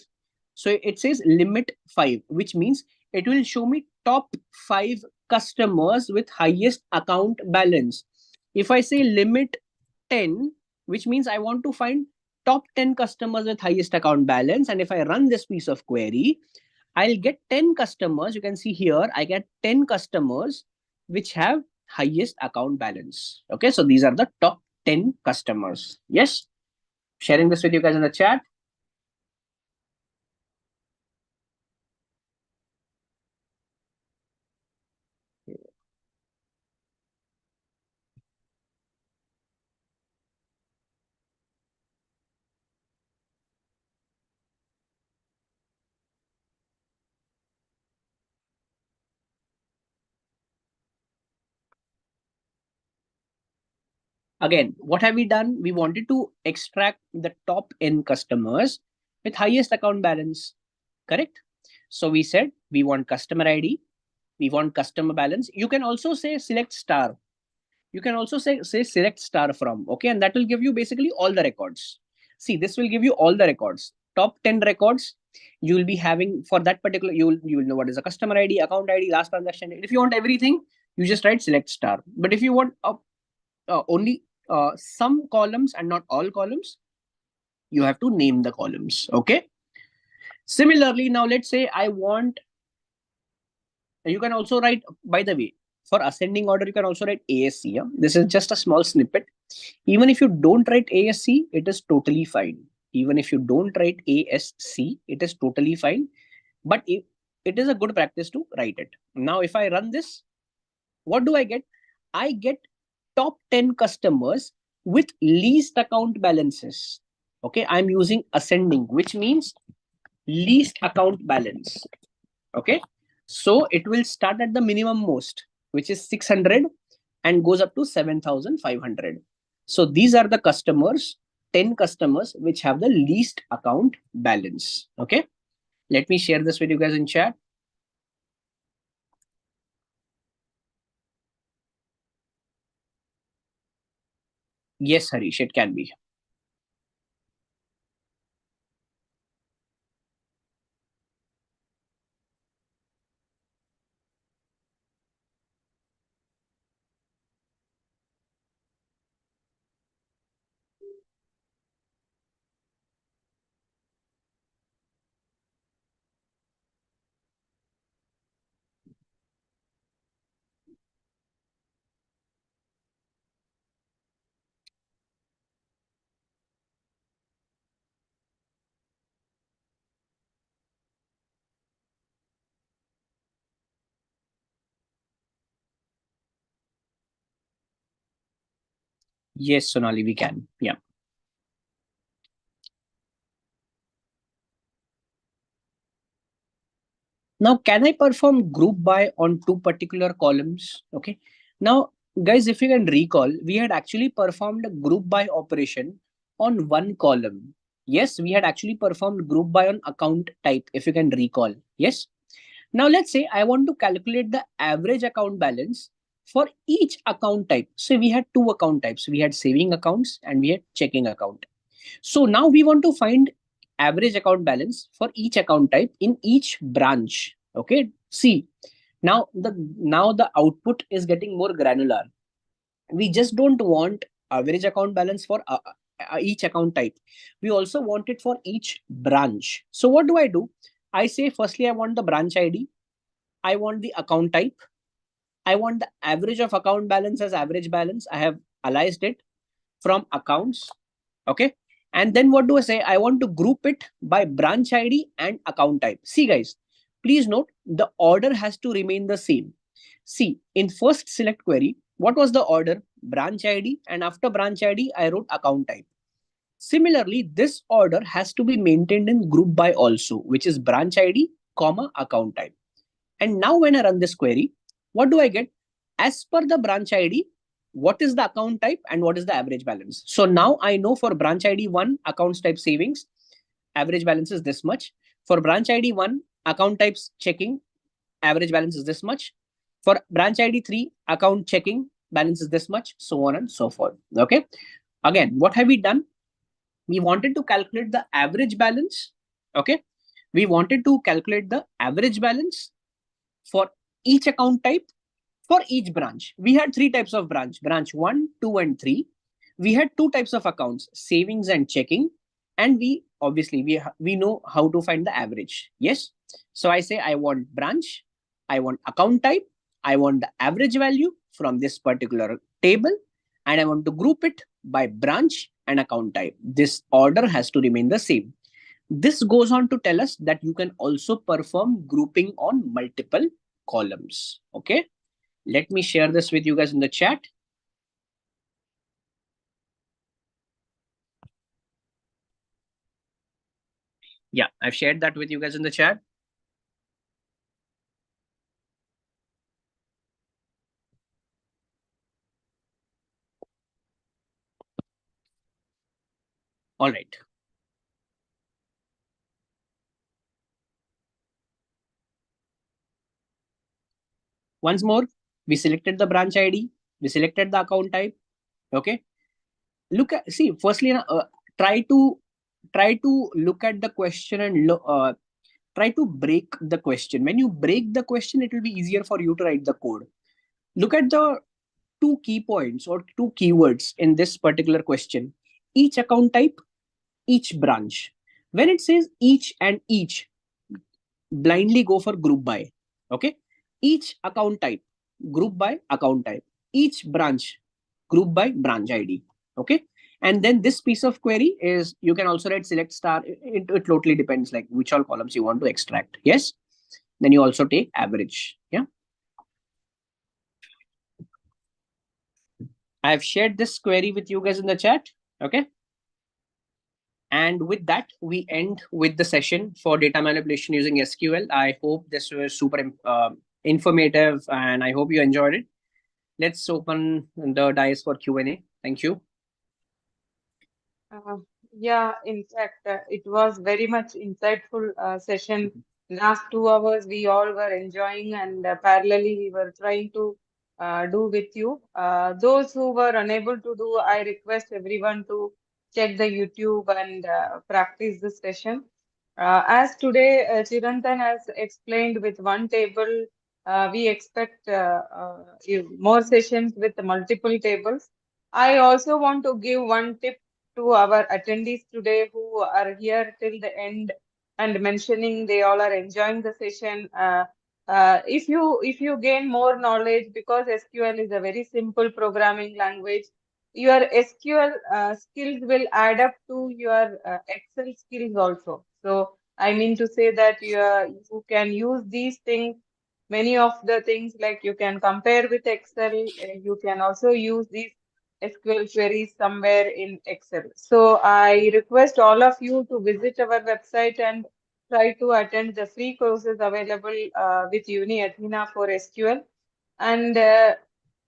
So it says limit 5, which means it will show me top 5 customers with highest account balance. If I say limit 10, which means I want to find top 10 customers with highest account balance. And if I run this piece of query, I'll get 10 customers. You can see here, I get 10 customers which have highest account balance. Okay, so these are the top 10 customers. Yes, sharing this with you guys in the chat. Again, what have we done? We wanted to extract the top n customers with highest account balance. Correct? So we said we want customer ID, we want customer balance. You can also say select star. You can also say select star from. Okay, and that will give you basically all the records. See, this will give you all the records. Top 10 records you will be having for that particular. You will know what is a customer ID, account ID, last transaction. If you want everything, you just write select star. But if you want only some columns and not all columns, you have to name the columns. Okay. Similarly, now let's say I want. You can also write, by the way, for ascending order, you can also write ASC. Yeah? This is just a small snippet. Even if you don't write ASC, it is totally fine. Even if you don't write ASC, it is totally fine. But it is a good practice to write it. Now, if I run this, what do I get? I get top 10 customers with least account balances. Okay, I'm using ascending, which means least account balance. Okay, so it will start at the minimum most, which is 600 and goes up to 7,500. So these are the customers, 10 customers which have the least account balance. Okay, let me share this with you guys in chat. Yes, Harish, it can be. Yes, Sonali, we can. Yeah. Now, can I perform group by on two particular columns? Okay. Now, guys, if you can recall, we had actually performed a group by operation on one column. Yes, we had actually performed group by on account type, if you can recall. Yes. Now, let's say I want to calculate the average account balance for each account type. So we had two account types. We had saving accounts and we had checking account. So now we want to find average account balance for each account type in each branch. Okay. See, now the output is getting more granular. We just don't want average account balance for each account type. We also want it for each branch. So what do? I say firstly I want the branch ID. I want the account type. I want the average of account balance as average balance. I have aliased it from accounts. Okay. And then what do I say? I want to group it by branch ID and account type. See, guys, please note the order has to remain the same. See, in first select query, what was the order? Branch ID. And after branch ID, I wrote account type. Similarly, this order has to be maintained in group by also, which is branch ID, comma, account type. And now when I run this query, what do I get? As per the branch ID, what is the account type and what is the average balance? So now I know for branch ID 1, accounts type savings, average balance is this much. For branch ID 1, account types checking, average balance is this much. For branch ID 3, account checking, balance is this much, so on and so forth. Okay. Again, what have we done? We wanted to calculate the average balance. Okay. We wanted to calculate the average balance for each account type for each branch. We had three types of branch 1, 2, and 3. We had two types of accounts, savings and checking. And we obviously we know how to find the average. Yes. So I say I want branch, I want account type, I want the average value from this particular table, and I want to group it by branch and account type. This order has to remain the same. This goes on to tell us that you can also perform grouping on multiple columns. Okay. Let me share this with you guys in the chat. Yeah, I've shared that with you guys in the chat. All right. Once more, we selected the branch ID, we selected the account type. Okay. Look at, see, firstly, try to try to look at the question and try to break the question. When you break the question, it will be easier for you to write the code. Look at the two key points or two keywords in this particular question: each account type, each branch. When it says each and each, blindly go for group by. Okay. Each account type, group by account type. Each branch, group by branch ID. Okay. And then this piece of query is, you can also write select star. It totally depends like which all columns you want to extract. Yes. Then you also take average. Yeah. I have shared this query with you guys in the chat. Okay. And with that, we end with the session for data manipulation using SQL. I hope this was super informative and I hope you enjoyed it. Let's open the dice for Q&A. Thank you. Uh, yeah, in fact, it was very much insightful session. Last 2 hours, we all were enjoying, and parallelly, we were trying to do with you. Those who were unable to do, I request everyone to check the YouTube and practice this session. As today, Chirantan has explained with one table, we expect more sessions with multiple tables. I also want to give one tip to our attendees today who are here till the end and mentioning they all are enjoying the session. If you gain more knowledge, because SQL is a very simple programming language, your SQL skills will add up to your Excel skills also. So I mean to say that you can use these things. Many of the things like you can compare with Excel, you can also use these SQL queries somewhere in Excel. So I request all of you to visit our website and try to attend the free courses available with Uni Athena for SQL. And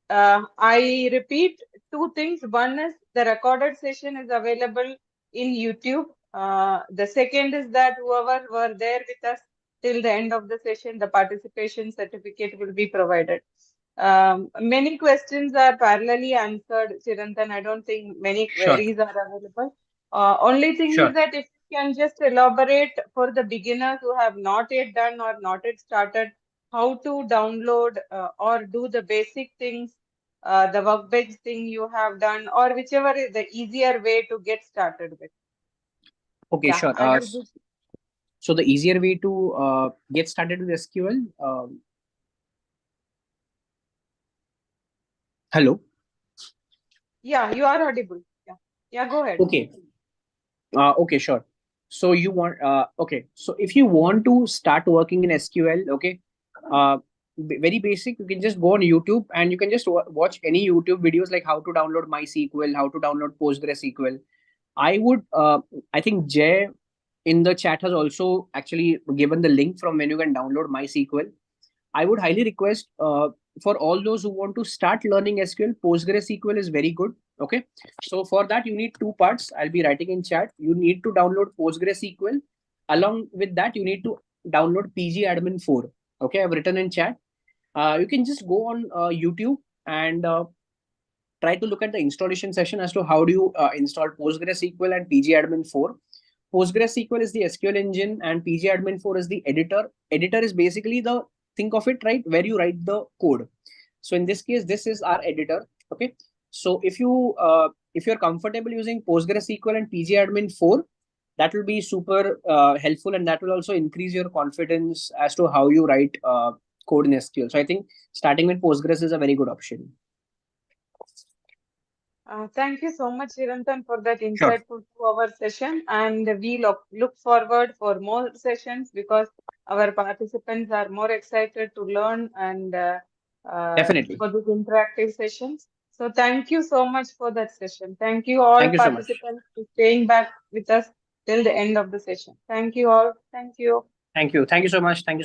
I repeat two things. One is the recorded session is available in YouTube. The second is that whoever were there with us till the end of the session, the participation certificate will be provided. Many questions are parallelly answered, Chirantan. I don't think many Sure. queries are available. Only thing is Sure. that if you can just elaborate for the beginners who have not yet done or not yet started, how to download or do the basic things, the workbench thing you have done, or whichever is the easier way to get started with. Okay, Yeah, sure. I will do. So the easier way to get started with SQL. Hello. Yeah, you are audible. Yeah, yeah, go ahead. Okay. Okay, sure. So you want okay. So if you want to start working in SQL, okay, uh, very basic. You can just go on YouTube and you can just watch any YouTube videos like how to download MySQL, how to download PostgreSQL. I would, I think Jay in the chat has also actually given the link from when you can download MySQL. I would highly request for all those who want to start learning SQL, PostgreSQL is very good. Okay. So for that, you need two parts. I'll be writing in chat. You need to download PostgreSQL. Along with that, you need to download pgadmin 4. Okay. I've written in chat. You can just go on YouTube and try to look at the installation session as to how do you install PostgreSQL and pgadmin 4. PostgreSQL is the SQL engine and pgadmin 4 is the editor. Editor is basically the, think of it, right, where you write the code. So in this case, this is our editor. Okay. So if you're comfortable using PostgreSQL and pgadmin 4, that will be super helpful, and that will also increase your confidence as to how you write code in SQL. So I think starting with Postgres is a very good option. Thank you so much, Chirantan, for that Sure. insightful 2 hour session. And we look forward for more sessions because our participants are more excited to learn and Definitely. for these interactive sessions. So thank you so much for that session. Thank you all Thank you so much. participants for staying back with us till the end of the session. Thank you all. Thank you. Thank you. Thank you so much. Thank you so